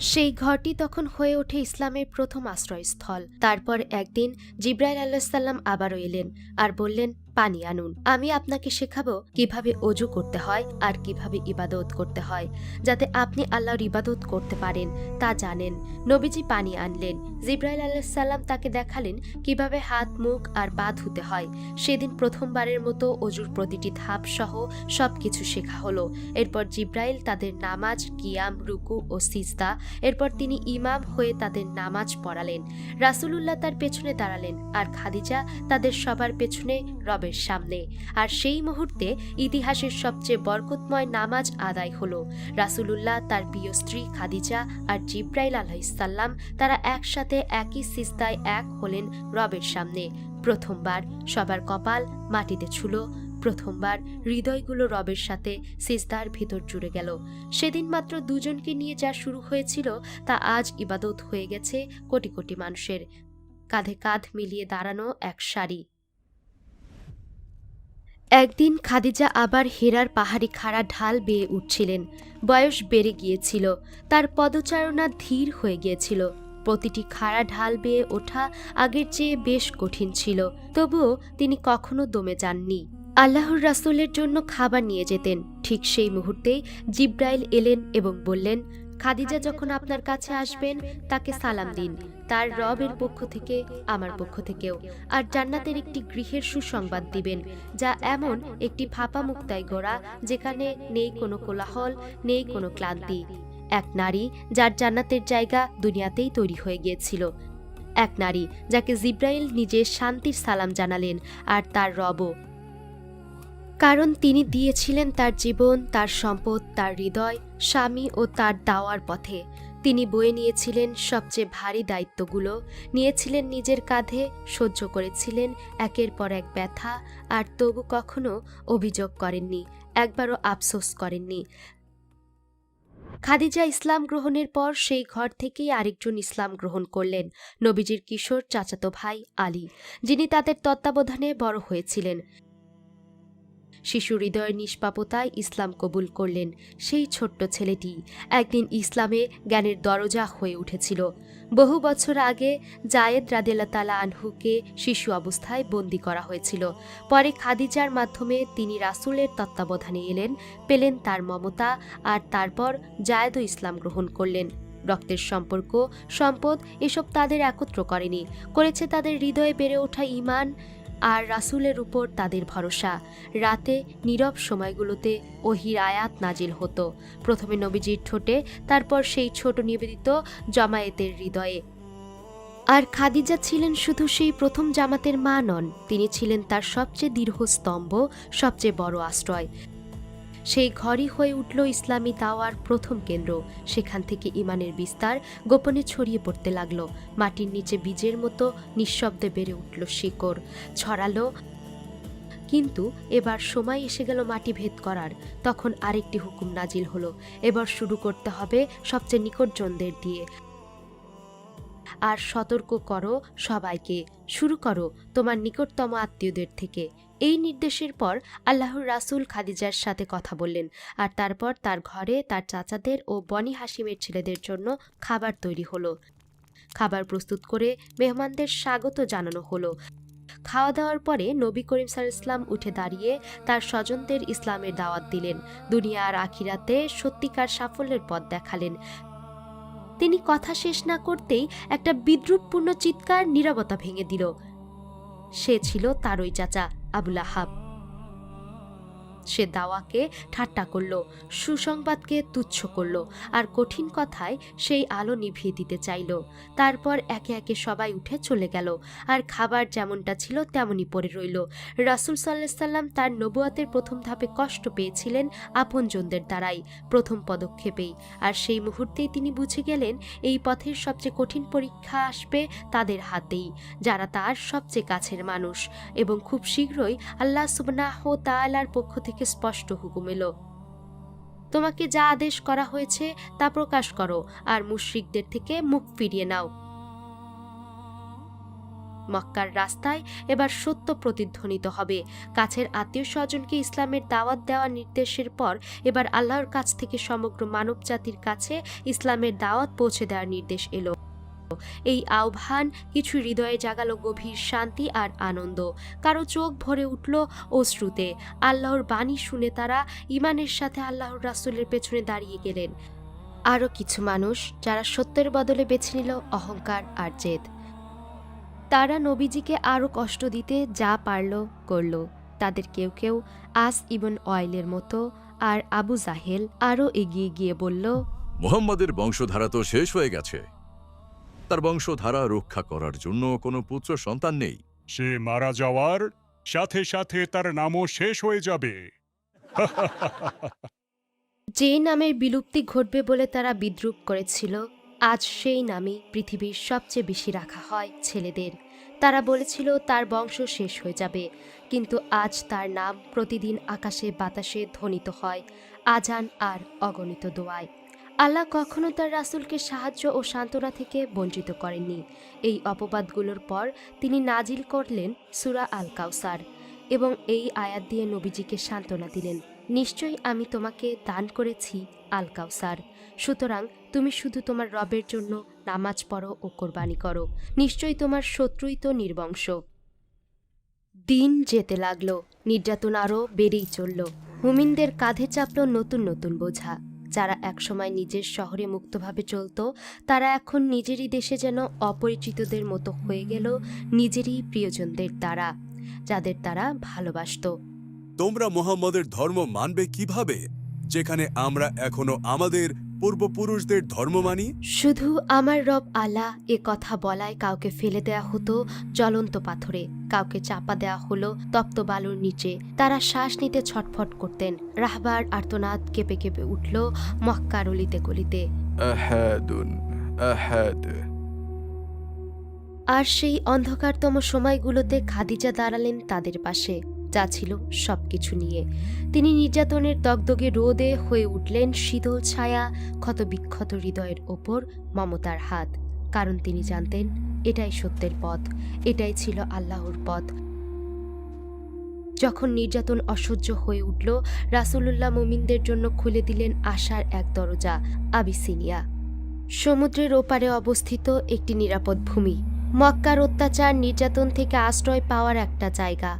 সেই ঘরটি তখন হয়ে ওঠে ইসলামের প্রথম আশ্রয়স্থল। তারপর একদিন জিব্রাইল আলাইহিস সালাম আবারও এলেন আর বললেন, পানি আনুন। আমি আপনাকে শেখাবো কিভাবে অজু করতে হয় আর কিভাবে ইবাদত করতে হয়, যাতে আপনি আল্লাহর ইবাদত করতে পারেন তা জানেন। নবীজি পানি আনলেন। জিব্রাইল আলাইহিস সালাম তাকে দেখালেন কিভাবে হাত, মুখ আর পা ধুতে হয়। সেদিন প্রথমবারের মতো অজুর প্রতিটি ধাপ সহ সবকিছু শেখা হলো। এরপর জিব্রাইল তাদের নামাজ, কিয়াম, রুকু ও সিজদা, এরপর তিনি ইমাম হয়ে তাদের নামাজ পড়ালেন। রাসূলুল্লাহ তার পেছনে দাঁড়ালেন আর খাদিজা তাদের সবার পেছনে রবের সামনে। আর সেই মুহূর্তে ইতিহাসের সবচেয়ে বরকতময় নামাজ আদায় হলো। রাসূলুল্লাহ, তার প্রিয় স্ত্রী খাদিজা আর জিব্রাইল আলাইহিস সালাম তারা একসাথে একই সিজদায় এক হলেন রবের সামনে। প্রথমবার সবার কপাল মাটিতে ছুঁলো, প্রথমবার হৃদয়গুলো রবের সাথে সিজদার ভিতর জুড়ে গেল। সেদিন মাত্র দুজনকে নিয়ে যা শুরু হয়েছিল তা আজ ইবাদত হয়ে গেছে কোটি কোটি মানুষের। কাঁধে কাঁধ মিলিয়ে দাঁড়ানো এক সারি। একদিন খাদিজা আবার হেরার পাহাড়ি খাড়া ঢাল বেয়ে উঠছিলেন। বয়স বেড়ে গিয়েছিল, তার পদচারণা ধীর হয়ে গিয়েছিল। প্রতিটি খাড়া ঢাল বেয়ে ওঠা আগের চেয়ে বেশ কঠিন ছিল, তবুও তিনি কখনো দমে যাননি। আল্লাহর রাসূলের জন্য খাবার নিয়ে যেতেন। ঠিক সেই মুহূর্তেই জিব্রাইল এলেন এবং বললেন, খাদিজা যখন আপনার কাছে আসবেন তাকে সালাম দিন, তার রবের পক্ষ থেকে, আমার পক্ষ থেকেও। আর জান্নাতের একটি গৃহের সুসংবাদ দিবেন, যা এমন একটি ফাঁপা মুক্তায় গড়া, যেখানে নেই কোনো কোলাহল, নেই কোনো ক্লান্তি। এক নারী যার জান্নাতের জায়গা দুনিয়াতেই তৈরি হয়ে গিয়েছিল। এক নারী যাকে জিব্রাইল নিজে শান্তির সালাম জানালেন, আর তার রবও। কারণ তিনি দিয়েছিলেন তার জীবন, তার সম্পদ, তার হৃদয়, স্বামী ও তার দাওয়ার পথে। তিনি বয়ে নিয়েছিলেন সবচেয়ে ভারী দায়িত্বগুলো, নিয়েছিলেন নিজের কাঁধে, সহ্য করেছিলেন একের পর এক ব্যথা, আর তবু কখনো অভিযোগ করেননি, একবারও আফসোস করেননি। খাদিজা ইসলাম গ্রহণের পর সেই ঘর থেকেই আরেকজন ইসলাম গ্রহণ করলেন, নবীজির কিশোর চাচাতো ভাই আলী, যিনি তাদের তত্ত্বাবধানে বড় হয়েছিলেন। শিশু হৃদয়ের নিষ্পাপতায় ইসলাম কবুল করলেন সেই ছোট্ট ছেলেটি একদিন ইসলামে জ্ঞানের দরজা হয়ে উঠেছিল। বহু বছর আগে জায়েদ রাদিয়াল্লাহু তাআলা আনহুকে শিশু অবস্থায় বন্দী করা হয়েছিল। পরে খাদিজার মাধ্যমে তিনি রাসূলের তত্ত্বাবধানে এলেন, পেলেন তার মমতা, আর তারপর জায়েদও ইসলাম গ্রহণ করলেন। রক্তের সম্পর্ক, সম্পদ এসব তাদের একত্র করেনি, করেছে তাদের হৃদয়ে বেড়ে ওঠা ঈমান। আর রাসূলের উপর তাদের ভরসা। রাতে নীরব সময়গুলোতে ওহির আয়াত নাজিল হতো, প্রথমে নবীজির ঠোঁটে, তারপর সেই ছোট নিবেদিত জমায়েতের হৃদয়ে। আর খাদিজা ছিলেন শুধু সেই প্রথম জামাতের মা নন, তিনি ছিলেন তার সবচেয়ে দীর্ঘ স্তম্ভ, সবচেয়ে বড় আশ্রয়। সেই ঘরই হয়ে উঠল ইসলামী দাওয়ার প্রথম কেন্দ্র। সেখান থেকে ইমানের বিস্তার গোপনে ছড়িয়ে পড়তে লাগলো। মাটির নিচে বীজের মতো নিঃশব্দে বেড়ে উঠল শিকড়, ছড়ালো। কিন্তু এবার সময় এসে গেল মাটি ভেদ করার। তখন আরেকটি হুকুম নাজিল হলো, এবার শুরু করতে হবে সবচেয়ে নিকটজনদের দিয়ে। আর সতর্ক করো সবাইকে, শুরু করো তোমার নিকটতম আত্মীয়দের থেকে। এই নির্দেশের পর আল্লাহর রাসূল খাদিজার সাথে কথা বললেন, আর তারপর তার ঘরে তার চাচাদের ও বনি হাশিমের ছেলেদের জন্য খাবার তৈরি হলো। খাবার প্রস্তুত করে মেহমানদের স্বাগত জানানো হলো। খাওয়া দাওয়ার পরে নবী করিম সাল্লাল্লাহু আলাইহি ওয়াসাল্লাম উঠে দাঁড়িয়ে তার স্বজনদের ইসলামের দাওয়াত দিলেন, দুনিয়া আর আখিরাতে সত্যিকার সাফল্যের পথ দেখালেন। তিনি কথা শেষ না করতেই একটা বিদ্রূপপূর্ণ চিৎকার নীরবতা ভেঙে দিল। সে ছিল তারই চাচা আবুল আহাব। সে দাওয়াকে ঠাট্টা করল, সুসংবাদকে তুচ্ছ করল, আর কঠিন কথায় সেই আলো নিভিয়ে দিতে চাইল। তারপর একে একে সবাই উঠে চলে গেল, আর খাবার যেমনটা ছিল তেমনই পড়ে রইল। রাসূল সাল্লাল্লাহু আলাইহি ওয়াসাল্লাম তার নবুয়াতের প্রথম ধাপে কষ্ট পেয়েছিলেন আপনজনদের দ্বারাই, প্রথম পদক্ষেপেই। আর সেই মুহূর্তেই তিনি বুঝে গেলেন এই পথের সবচেয়ে কঠিন পরীক্ষা আসবে তাদের হাতেই, যারা তার সবচেয়ে কাছের মানুষ। এবং খুব শীঘ্রই আল্লাহ সুবহানাহু ওয়া তাআলার পক্ষ থেকে স্পষ্ট হুকুম এলো, তোমাকে যা আদেশ করা হয়েছে তা প্রকাশ করো, আর মুশরিকদের থেকে মুখ ফিরিয়ে নাও। মক্কার রাস্তায় এবার সত্য প্রতিধ্বনিত হবে। কাছের আত্মীয় স্বজনকে ইসলামের দাওয়াত দেওয়ার নির্দেশের পর এবার আল্লাহর কাছ থেকে সমগ্র মানব জাতির কাছে ইসলামের দাওয়াত পৌঁছে দেওয়ার নির্দেশ এলো। এই আহ্বান কিছু হৃদয়ে জাগালো গভীর শান্তি আর আনন্দ, কারো চোখ ভরে উঠল অশ্রুতে। আল্লাহর বাণী শুনে তারা ঈমানের সাথে আল্লাহর রাসূলের পেছনে দাঁড়িয়ে গেলেন। আরও কিছু মানুষ যারা সত্যের বদলে বেছে নিল অহংকার আর জেদ। তারা নবীজিকে আরও কষ্ট দিতে যা পারল করল। তাদের কেউ কেউ আস ইবন ওয়াইলের মতো, আর আবু জাহেল আরও এগিয়ে গিয়ে বলল, মুহাম্মাদের বংশধারা তো শেষ হয়ে গেছে, তার বংশধারা রক্ষা করার জন্য কোনো পুত্র সন্তান নেই। সে মারা যাওয়ার সাথে সাথে তার নামও শেষ হয়ে যাবে। যে নামের বিলুপ্তি ঘটবে বলে তারা বিদ্রূপ করেছিল, আজ সেই নামই পৃথিবীর সবচেয়ে বেশি রাখা হয় ছেলেদের। তারা বলেছিল তার বংশ শেষ হয়ে যাবে, কিন্তু আজ তার নাম প্রতিদিন আকাশে বাতাসে ধ্বনিত হয়, আজান আর অগণিত দোয়ায়। আল্লাহ কখনো তার রাসূলকে সাহায্য ও সান্ত্বনা থেকে বঞ্চিত করেননি। এই অপবাদগুলোর পর তিনি নাজিল করলেন সূরা আল কাউসার, এবং এই আয়াত দিয়ে নবীজিকে সান্ত্বনা দিলেন, নিশ্চয়ই আমি তোমাকে দান করেছি আল কাউসার, সুতরাং তুমি শুধু তোমার রবের জন্য নামাজ পড়ো ও কোরবানি করো, নিশ্চয়ই তোমার শত্রুই তো নির্বংশ। দিন যেতে লাগলো, নির্যাতন আরও বেড়েই চলল। মুমিনদের কাঁধে চাপল নতুন নতুন বোঝা। যারা একসময় নিজের শহরে মুক্তভাবে চলত, তারা এখন নিজেরই দেশে যেন অপরিচিতদের মতো হয়ে গেল নিজেরই প্রিয়জনদের দ্বারা, যাদের তারা ভালোবাসত। তোমরা মুহাম্মদের ধর্ম মানবে কিভাবে, যেখানে আমরা এখনো আমাদের পূর্বপুরুষদের ধর্ম মানি? শুধু আমার রব আল্লাহ এ কথা বলায় কাউকে ফেলে দেয়া হতো জ্বলন্ত পাথরে, কাউকে চাপা দেয়া হলো তপ্ত বালুর নিচে। তারা শ্বাস নিতে ছটফট করতেন। রাহবার আর্তনাদ কেঁপে কেঁপে উঠল মক্কার অলিতে গলিতে। আর সেই অন্ধকারতম সময়গুলোতে খাদিজা দাঁড়ালেন তাদের পাশে, যা ছিল সবকিছু নিয়ে। তিনি নির্যাতনের দগদগে রোদে হয়ে উঠলেন শীতল ছায়া, ক্ষত বিক্ষত হৃদয়ের ওপর মমতার হাত। কারণ তিনি জানতেন এটাই সত্যের পথ, এটাই ছিল আল্লাহর পথ। যখন নির্যাতন অসহ্য হয়ে উঠল, রাসূলুল্লাহ মুমিনদের জন্য খুলে দিলেন আশার এক দরজা, আবিসিনিয়া। সমুদ্রের ওপারে অবস্থিত একটি নিরাপদ ভূমি, মক্কার অত্যাচার নির্যাতন থেকে আশ্রয় পাওয়ার একটা জায়গা।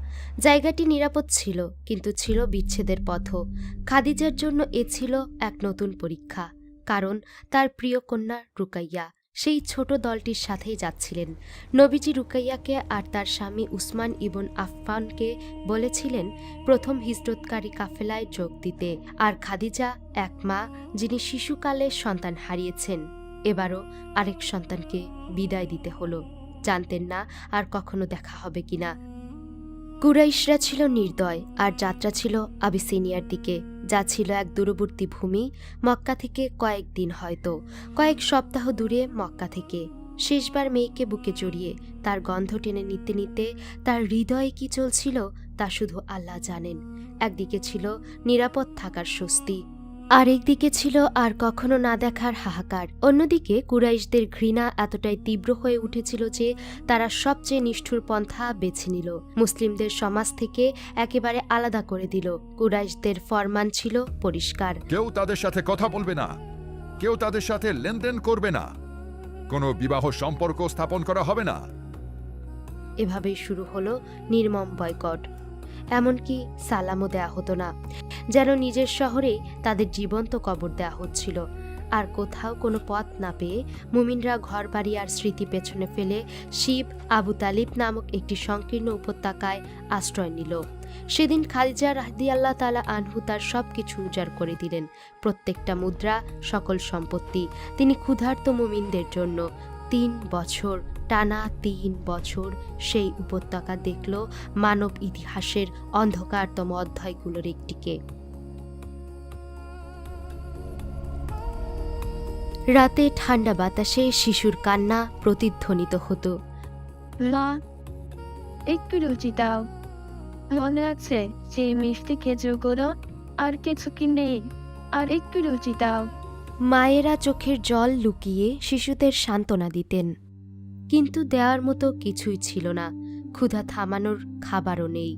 জায়গাটি নিরাপদ ছিল, কিন্তু ছিল বিচ্ছেদের পথও। খাদিজার জন্য এ ছিল এক নতুন পরীক্ষা, কারণ তার প্রিয় কন্যা রুকাইয়া সেই ছোট দলটির সাথেই যাচ্ছিলেন। নবীজি রুকাইয়াকে আর তার স্বামী উসমান ইবন আফফানকে বলেছিলেন প্রথম হিজরতকারী কাফেলায় যোগ দিতে। আর খাদিজা এক মা, যিনি শিশুকালে সন্তান হারিয়েছেন, এবারও আরেক সন্তানকে বিদায় দিতে হলো। জানতেন না আর কখনো দেখা হবে কিনা। কুরাইশরা ছিল নির্দয়, আর যাত্রা ছিল আবিসিনিয়ার দিকে, যা ছিল এক দূরবর্তী ভূমি, মক্কা থেকে কয়েকদিন, হয়তো কয়েক সপ্তাহ দূরে মক্কা থেকে। শেষবার মেয়েকে বুকে জড়িয়ে তার গন্ধ টেনে নিতে নিতে তার হৃদয়ে কি চলছিল তা শুধু আল্লাহ জানেন। একদিকে ছিল নিরাপদ থাকার স্বস্তি, আর একদিকে ছিল আর কখনো না দেখার হাহাকার। অন্যদিকে কুরাইশদের ঘৃণা এতটাই তীব্র হয়ে উঠেছিল যে তারা সবচেয়ে নিষ্ঠুর পন্থা বেছে নিল, মুসলিমদের সমাজ থেকে একেবারে আলাদা করে দিল। কুরাইশদের ফরমান ছিল পরিষ্কার: কেউ তাদের সাথে কথা বলবে না, কেউ তাদের সাথে লেনদেন করবে না, কোনো বিবাহ সম্পর্ক স্থাপন করা হবে না। এভাবেই শুরু হলো নির্মম বয়কট। এমনকি সালামও দেয়া হতো না, যেন নিজের শহরেই তাদের জীবন্ত কবর দেয়া হচ্ছিল। আর কোথাও কোনো পথ না পেয়ে মুমিনরা ঘরবাড়ি আর স্মৃতি পেছনে ফেলে শিব আবু তালিব নামক একটি সংকীর্ণ উপত্যকায় আশ্রয় নিল। সেদিন খাদিজা রাদিয়াল্লাহু তাআলা আনহু তার সবকিছু উজাড় করে দিলেন, প্রত্যেকটা মুদ্রা, সকল সম্পত্তি। তিনি ক্ষুধার্ত মুমিনদের জন্য 3 বছর, টানা 3 বছর সেই উপত্যকা দেখল মানব ইতিহাসের অন্ধকারতম অধ্যায়গুলোর একটিকে। রাতে ঠান্ডা বাতাসে শিশুর কান্না প্রতিধ্বনিত হতো। মা, একটু রুচি দাও। মনে আছে সেই মিষ্টি খেজুরগুলো? আর কিছু কি নেই? আর একটু রুচি দাও। মায়েরা চোখের জল লুকিয়ে শিশুদের সান্ত্বনা দিতেন, কিন্তু দেওয়ার মতো কিছুই ছিল না। ক্ষুধা থামানোর খাবারও নেই,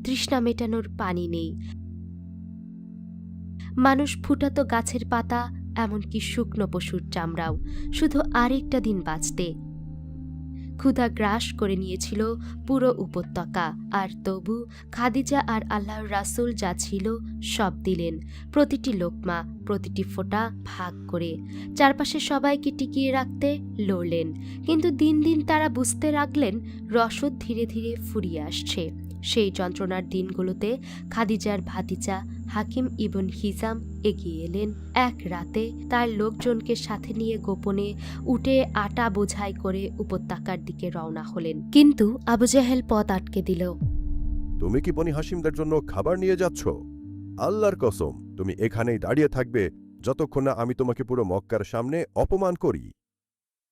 তৃষ্ণা মেটানোর পানি নেই। মানুষ ফুটাতো গাছের পাতা, এমনকি শুকনো পশুর চামড়াও, শুধু আরেকটা দিন বাঁচতে। ক্ষুধা গ্রাস করে নিয়েছিল পুরো উপত্যকা, আর তবু খাদিজা আর আল্লাহর রাসূল যা ছিল সব দিলেন, প্রতিটি লোকমা, প্রতিটি ফোঁটা ভাগ করে। চারপাশে সবাইকে টিকিয়ে রাখতে লড়লেন, কিন্তু দিন দিন তারা বুঝতে লাগলেন রসদ ধীরে ধীরে ফুরিয়ে আসছে। সেই যন্ত্রণার দিনগুলোতে খাদিজার ভাতিজা হাকিম ইবন হিজাম এগিয়ে এলেন। এক রাতে তার লোকজনকে সাথে নিয়ে গোপনে উটে আটা বোঝাই করে উপত্যকার দিকে রওনা হলেন, কিন্তু আবু জাহেল পথ আটকে দিল। তুমি কি বনি হাসিমদের জন্য খাবার নিয়ে যাচ্ছ? আল্লাহর কসম, তুমি এখানেই দাঁড়িয়ে থাকবে যতক্ষণ না আমি তোমাকে পুরো মক্কার সামনে অপমান করি।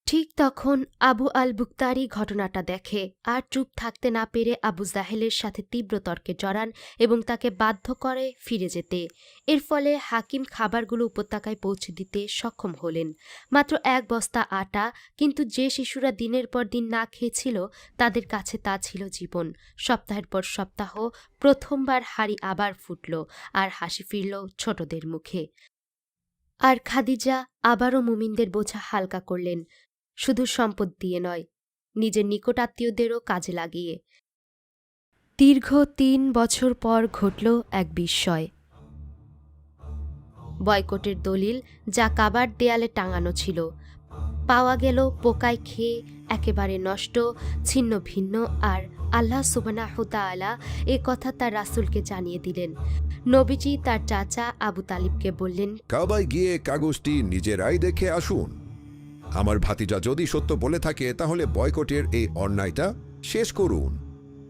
ঠিক তখন আবু আল বুকতারি ঘটনাটা দেখে, আর চুপ থাকতে না পেরে আবু জাহেলের সাথে তীব্র তর্কে জড়ান এবং তাকে বাধ্য করে ফিরে যেতে। এর ফলে হাকিম খাবারগুলো উপত্যকায় পৌঁছে দিতে সক্ষম হলেন। মাত্র 1 বস্তা আটা, কিন্তু যে শিশুরা দিনের পর দিন না খেয়েছিল তাদের কাছে তা ছিল জীবন। সপ্তাহের পর সপ্তাহ প্রথমবার হাড়ি আবার ফুটল, আর হাসি ফিরল ছোটদের মুখে। আর খাদিজা আবারও মুমিনদের বোঝা হালকা করলেন, শুধু সম্পদ দিয়ে নয়, নিজের নিকটাত্মীয়দেরও কাজে লাগিয়ে। দীর্ঘ 3 বছর পর ঘটল এক বিস্ময়। বয়কটের দলিল, যা কাবার দেয়ালে টাঙানো ছিল, পাওয়া গেল পোকায় খেয়ে একেবারে নষ্ট, ছিন্ন ভিন্ন। আর আল্লাহ সুবহানাহু তাআলা এ কথা তার রাসূলকে জানিয়ে দিলেন। নবীজি তার চাচা আবু তালিবকে বললেন, কাবায় গিয়ে কাগজটি নিজেরাই দেখে আসুন। আমার ভাতিজা যদি সত্য বলে থাকে তাহলে বয়কটের এই অন্যায়টা শেষ করুন।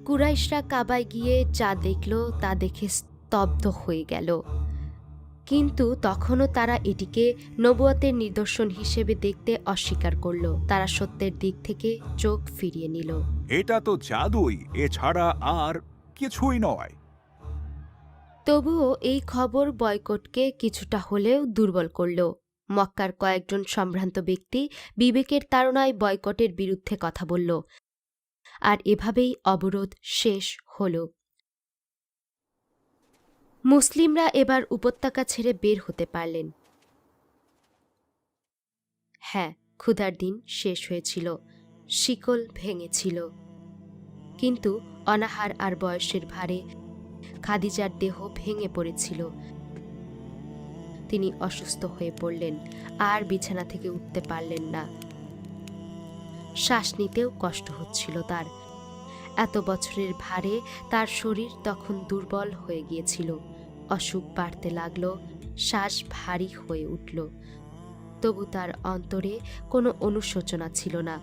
কুরাইশরা কাবায় গিয়ে যা দেখল তা দেখে স্তব্ধ হয়ে গেল, কিন্তু তখনও তারা এটিকে নবুয়তের নিদর্শন হিসেবে দেখতে অস্বীকার করল। তারা সত্যের দিক থেকে চোখ ফিরিয়ে নিল। এটা তো জাদুই, এছাড়া আর কিছুই নয়। তবুও এই খবর বয়কটকে কিছুটা হলেও দুর্বল করল। মক্কার কয়েকজন সম্ভ্রান্ত ব্যক্তি বিবেকের তাড়নায় বয়কটের বিরুদ্ধে কথা বলল, আর এভাবেই অবরোধ শেষ হল। মুসলিমরা এবার উপত্যকা ছেড়ে বের হতে পারলেন। হ্যাঁ, ক্ষুধার দিন শেষ হয়েছিল, শিকল ভেঙেছিল, কিন্তু অনাহার আর বয়সের ভারে খাদিজার দেহ ভেঙে পড়েছিল। তিনি অসুস্থ হয়ে পড়লেন, আর বিছানা থেকে উঠতে পারলেন না। শ্বাস নিতেও কষ্ট হচ্ছিল তার। এত বছরের ভারে তার শরীর তখন দুর্বল হয়ে গিয়েছিল। অসুখ বাড়তে লাগলো, শ্বাস ভারী হয়ে উঠল। তবু তার অন্তরে কোনো অনুশোচনা ছিল না,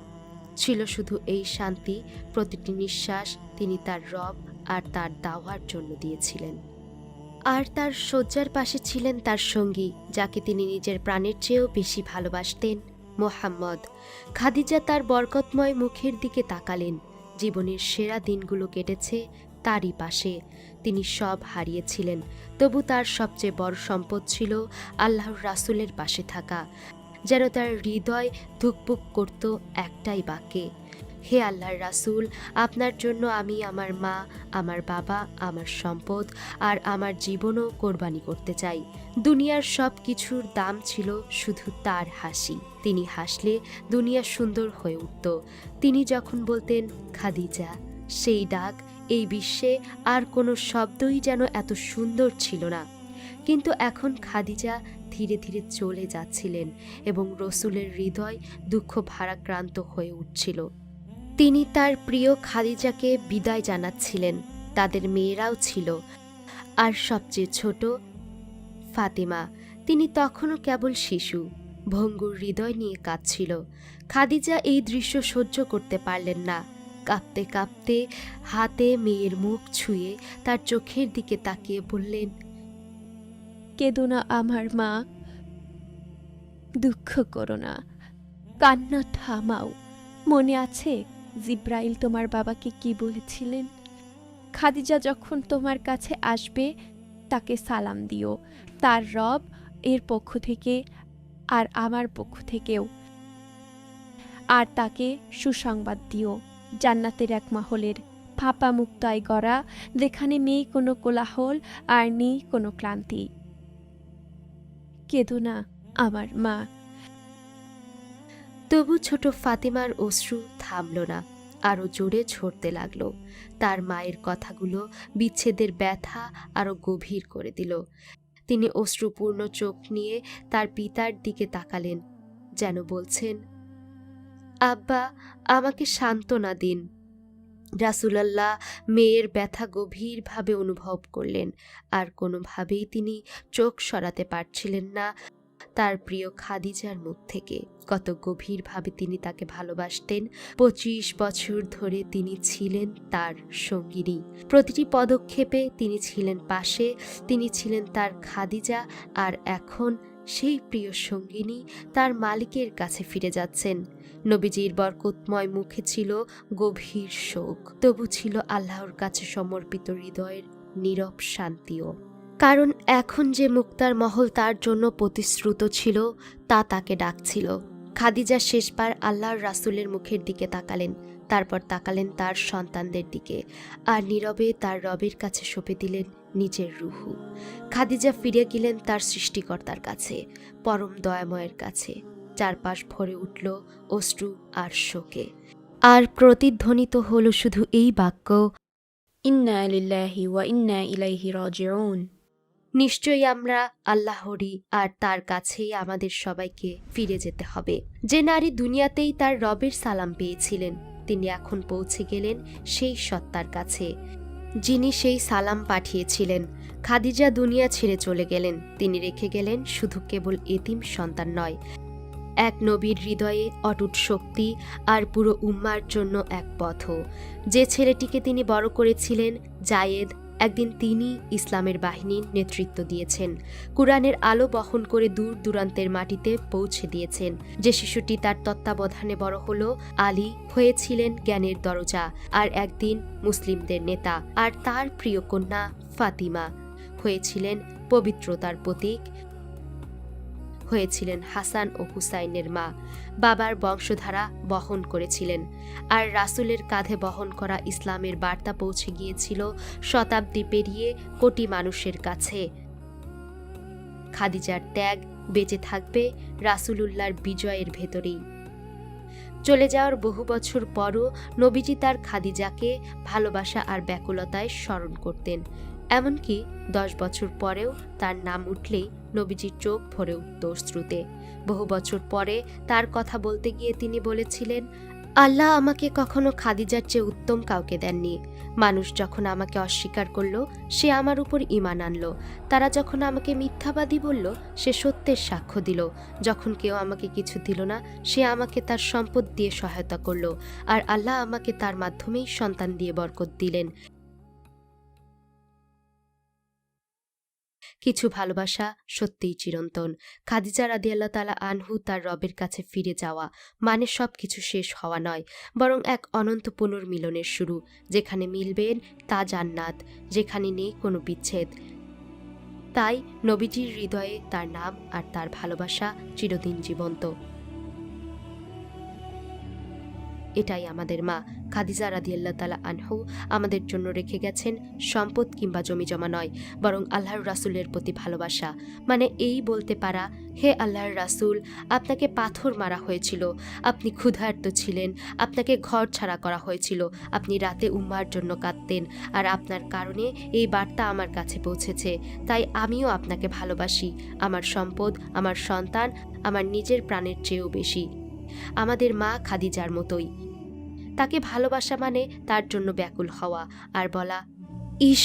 ছিল শুধু এই শান্তি। প্রতিটি নিঃশ্বাস তিনি তার রব আর তার দাওয়ার জন্য দিয়েছিলেন। আর তার শয্যার পাশে ছিলেন তার সঙ্গী, যাকে তিনি নিজের প্রাণের চেয়েও বেশি ভালোবাসতেন, মোহাম্মদ। খাদিজা তার বরকতময় মুখের দিকে তাকালেন। জীবনের সেরা দিনগুলো কেটেছে তারই পাশে। তিনি সব হারিয়েছিলেন, তবু তার সবচেয়ে বড় সম্পদ ছিল আল্লাহর রাসূলের পাশে থাকা। যেন তার হৃদয় ধুকপুক করত একটাই বাক্যে, হে আল্লাহর রাসূল, আপনার জন্য আমি আমার মা, আমার বাবা, আমার সম্পদ আর আমার জীবনও কোরবানি করতে চাই। দুনিয়ার সব কিছুর দাম ছিল শুধু তার হাসি। তিনি হাসলে দুনিয়া সুন্দর হয়ে উঠত। তিনি যখন বলতেন খাদিজা, সেই ডাক এই বিশ্বে আর কোনো শব্দই যেন এত সুন্দর ছিল না। কিন্তু এখন খাদিজা ধীরে ধীরে চলে যাচ্ছিলেন এবং রসুলের হৃদয় দুঃখ ভারাক্রান্ত হয়ে উঠছিল। তিনি তার প্রিয় খাদিজাকে বিদায় জানাচ্ছিলেন। তাদের মেয়েরাও ছিল, আর সবচেয়ে ছোট ফাতিমা। তিনি তখনও কেবল শিশু, ভঙ্গুর হৃদয় নিয়ে কাঁদছিল। খাদিজা এই দৃশ্য সহ্য করতে পারলেন না। কাঁপতে কাঁপতে হাতে মেয়ের মুখ ছুঁয়ে তার চোখের দিকে তাকিয়ে বললেন, কেঁদো না আমার মা, দুঃখ করো না, কান্না থামাও। মনে আছে জিব্রাইল তোমার বাবাকে কি বলেছিলেন? খাদিজা যখন তোমার কাছে আসবে তাকে সালাম দিও, তার রব এর পক্ষ থেকে আর আমার পক্ষ থেকেও। আর তাকে সুসংবাদ দিও, জান্নাতের এক মহলের ফাঁপা মুক্তায় গড়া, যেখানে নেই কোনো কোলাহল আর নেই কোনো ক্লান্তি। কেঁদো না আমার মা। তবু ছোট ফাতিমার অশ্রু থামল না, আরো জোরে ঝরতে লাগলো। তার মায়ের কথাগুলো বিচ্ছেদের ব্যথা আরো গভীর করে দিল। তিনি অশ্রুপূর্ণ চোখ নিয়ে তার পিতার দিকে তাকালেন, যেন বলছেন, আব্বা, আমাকে সান্ত্বনা দিন। রাসূলুল্লাহ মেয়ের ব্যথা গভীরভাবে অনুভব করলেন, আর কোনোভাবেই তিনি চোখ সরাতে পারছিলেন না তার প্রিয় খাদিজার মুখ থেকে। কত গভীরভাবে তিনি তাকে ভালোবাসতেন। 25 বছর ধরে তিনি ছিলেন তার সঙ্গিনী। প্রতিটি পদক্ষেপে তিনি ছিলেন পাশে, তিনি ছিলেন তার খাদিজা। আর এখন সেই প্রিয় সঙ্গিনী তার মালিকের কাছে ফিরে যাচ্ছেন। নবীজির বরকতময় মুখে ছিল গভীর শোক, তবু ছিল আল্লাহর কাছে সমর্পিত হৃদয়ের নীরব শান্তিও। কারণ এখন যে মুক্তার মহল তার জন্য প্রতিশ্রুত ছিল, তা তাকে ডাকছিল। খাদিজা শেষবার আল্লাহর রাসূলের মুখের দিকে তাকালেন, তারপর তাকালেন তার সন্তানদের দিকে, আর নীরবে তার রবের কাছে সঁপে দিলেন নিজের রুহু। খাদিজা ফিরে গেলেন তার সৃষ্টিকর্তার কাছে, পরম দয়াময়ের কাছে। চারপাশ ভরে উঠল অশ্রু আর শোকে, আর প্রতিধ্বনিত হল শুধু এই বাক্য, ইন্না লিল্লাহি ওয়া ইন্না ইলাইহি রাজিউন। নিশ্চয়ই আমরা আল্লাহরই, আর তার কাছেই আমাদের সবাইকে ফিরে যেতে হবে। যে নারী দুনিয়াতেই তার রবের সালাম পেয়েছিলেন, তিনি এখন পৌঁছে গেলেন সেই সত্তার কাছে, যিনি সেই সালাম পাঠিয়েছিলেন। খাদিজা দুনিয়া ছেড়ে চলে গেলেন। তিনি রেখে গেলেন শুধু কেবল এতিম সন্তান নয়, এক নবীর হৃদয়ে অটুট শক্তি, আর পুরো উম্মার জন্য এক পথ। যে ছেলেটিকে তিনি বড় করেছিলেন, জায়েদ, একদিন তিনি ইসলামের বাহিনীর নেতৃত্ব দিয়েছেন, কুরআনের আলো বহন করে দূর দূরান্তের মাটিতে পৌঁছে দিয়েছেন। যে শিশুটি তার তত্ত্বাবধানে বড় হলো, আলী হয়েছিলেন জ্ঞানের দরজা, আর একদিন মুসলিমদের নেতা। আর তার প্রিয় কন্যা ফাতিমা হয়েছিলেন পবিত্রতার প্রতীক, হয়েছিলেন হাসান ও হুসাইনের মা। বাবার বংশধারা বহন করেছিলেন, আর রাসূলের কাঁধে বহন করা ইসলামের বার্তা পৌঁছে গিয়েছিল শতাব্দী পেরিয়ে কোটি মানুষের কাছে। খাদিজার ত্যাগ বেঁচে থাকবে রাসূলুল্লাহর বিজয়ের ভেতরেই। চলে যাওয়ার বহু বছর পরও নবীজি তার খাদিজাকে ভালোবাসা আর ব্যাকুলতায় স্মরণ করতেন। এমনকি 10 বছর পরেও তার নাম উঠলেই নবীজির চোখ ভরে উঠত অশ্রুতে। বহু বছর পরে তার কথা বলতে গিয়ে তিনি বলেছিলেন, আল্লাহ আমাকে কখনো খাদিজার চেয়ে উত্তম কাউকে দেননি। মানুষ যখন আমাকে অস্বীকার করল, সে আমার উপর ঈমান আনলো। তারা যখন আমাকে মিথ্যাবাদী বলল, সে সত্যের সাক্ষ্য দিল। যখন কেউ আমাকে কিছু দিল না, সে আমাকে তার সম্পদ দিয়ে সহায়তা করল। আর আল্লাহ আমাকে তার মাধ্যমেই সন্তান দিয়ে বরকত দিলেন। কিছু ভালোবাসা সত্যিই চিরন্তন। খাদিজা রাদিয়াল্লাহু তাআলা আনহু তার রবের কাছে ফিরে যাওয়া মানে সবকিছু শেষ হওয়া নয়, বরং এক অনন্ত পুনর্মিলনের শুরু। যেখানে মিলবেন তা জান্নাত, যেখানে নেই কোনো বিচ্ছেদ। তাই নবীজির হৃদয়ে তার নাম আর তার ভালোবাসা চিরদিন জীবন্ত। এটাই আমাদের মা খাদিজা রাদিয়াল্লাহু তাআলা আনহু আমাদের জন্য রেখে গেছেন সম্পদ কিংবা জমিজমা নয়, বরং আল্লাহর রাসূলের প্রতি ভালোবাসা। মানে এই বলতে পারা, হে আল্লাহর রাসূল, আপনাকে পাথর মারা হয়েছিল, আপনি ক্ষুধার্ত ছিলেন, আপনাকে ঘর ছাড়া করা হয়েছিল, আপনি রাতে উম্মার জন্য কাঁদতেন, আর আপনার কারণে এই বার্তা আমার কাছে পৌঁছেছে। তাই আমিও আপনাকে ভালোবাসি, আমার সম্পদ, আমার সন্তান, আমার নিজের প্রাণের চেয়েও বেশি। আমাদের মা খাদিজার মতোই। তাকে ভালোবাসা মানে তার জন্য ব্যাকুল হওয়া আর বলা, ইস,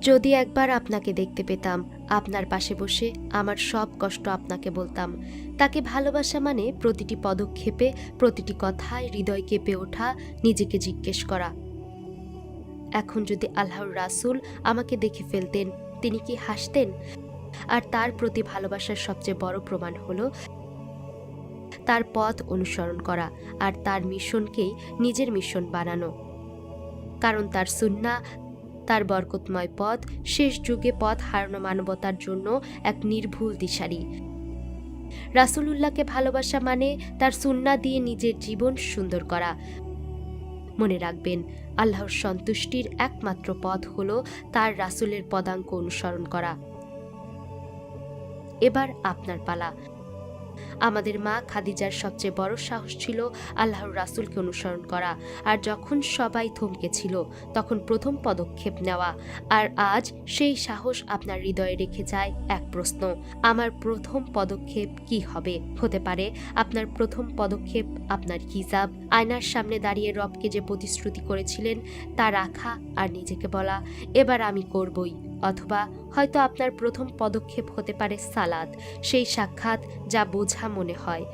যদি একবার আপনাকে দেখতে পেতাম, আপনার পাশে বসে আমার সব কষ্ট আপনাকে বলতাম। তাকে ভালোবাসা মানে প্রতিটি পদক্ষেপে, প্রতিটি কথায় হৃদয় কেঁপে ওঠা, নিজেকে জিজ্ঞেস করা, এখন যদি আল্লাহর রাসূল আমাকে দেখে ফেলতেন, তিনি কি হাসতেন? আর তার প্রতি ভালোবাসার সবচেয়ে বড় প্রমাণ হলো তার পথ অনুসরণ করা আর তার মিশনকেই নিজের মিশন বানানো। কারণ তার সুন্নাহ, তার বরকতময় পথ শেষ যুগে পথ হারানো মানবতার জন্য এক নির্ভুল দিশারি। রাসূলুল্লাহকে ভালোবাসা মানে তার সুন্নাহ দিয়ে নিজের জীবন সুন্দর করা। মনে রাখবেন, আল্লাহর সন্তুষ্টির একমাত্র পথ হলো তার রাসূলের পদাঙ্ক অনুসরণ করা। এবার আপনার পালা। আমাদের মা খাদিজার সবচেয়ে বড় সাহস ছিল আল্লাহর রাসূলকে অনুসরণ করা, আর যখন সবাই থমকে ছিল তখন প্রথম পদক্ষেপ নেওয়া। আর আজ সেই সাহস আপনার হৃদয়ে রেখে যায় এক প্রশ্ন, আমার প্রথম পদক্ষেপ কি হবে? হতে পারে আপনার প্রথম পদক্ষেপ আপনার হিজাব, আয়নার সামনে দাঁড়িয়ে রবকে যে প্রতিশ্রুতি করেছিলেন তা রাখা আর নিজেকে বলা, এবার আমি করবই। অথবা হয়তো আপনার প্রথম পদক্ষেপ হতে পারে সালাত, সেই সাক্ষাৎ যা বোঝা মনে হয়,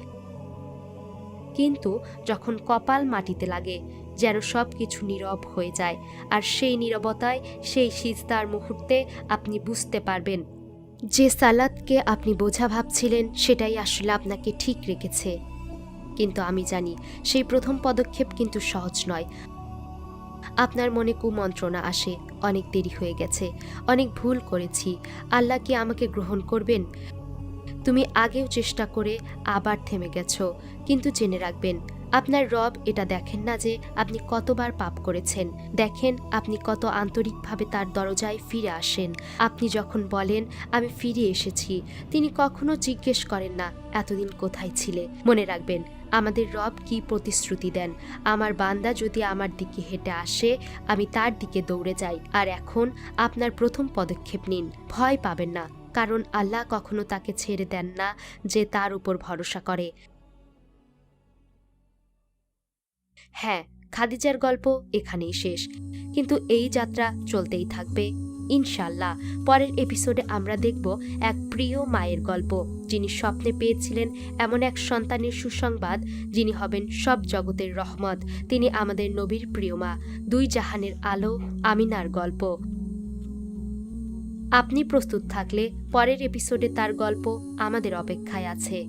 কিন্তু যখন কপাল মাটিতে লাগে যেন সব কিছু নীরব হয়ে যায়। আর সেই নীরবতায়, সেই সিজদার মুহূর্তে আপনি বুঝতে পারবেন যে সালাতকে আপনি বোঝা ভাবছিলেন সেটাই আসলে আপনাকে ঠিক রেখেছে। কিন্তু আমি জানি সেই প্রথম পদক্ষেপ কিন্তু সহজ নয়। আপনার মনে কুমন্ত্রণা আসে, অনেক দেরি হয়ে গেছে, অনেক ভুল করেছি, আল্লাহ কি আমাকে গ্রহণ করবেন? তুমি আগেও চেষ্টা করে আবার থেমে গেছো। কিন্তু জেনে রাখবেন, আপনার রব এটা দেখেন না যে আপনি কতবার পাপ করেছেন, দেখেন আপনি কত আন্তরিকভাবে তার দরজায় ফিরে আসেন। আপনি যখন বলেন আমি ফিরে এসেছি, তিনি কখনো জিজ্ঞেস করেন না এতদিন কোথায় ছিলে। মনে রাখবেন, আমাদের রব কি প্রতিশ্রুতি দেন, আমার বান্দা যদি আমার দিকে হেঁটে আসে, আমি তার দিকে দৌড়ে যাই। আর এখন আপনার প্রথম পদক্ষেপ নিন, ভয় পাবেন না, কারণ আল্লাহ কখনো তাকে ছেড়ে দেন না যে তার উপর ভরসা করে। হ্যাঁ, খাদিজার গল্প এখানেই শেষ, কিন্তু এই যাত্রা চলতেই থাকবে ইনশাল্লাহ। পরের এপিসোডে আমরা দেখব এক প্রিয় মায়ের গল্প, যিনি স্বপ্নে পেয়েছিলেন এমন এক সন্তানের সুসংবাদ, যিনি হবেন সব জগতের রহমত। তিনি আমাদের নবীর প্রিয় মা, দুই জাহানের আলো আমিনার গল্প। আপনি প্রস্তুত থাকলে পরের এপিসোডে তার গল্প আমাদের অপেক্ষায় আছে।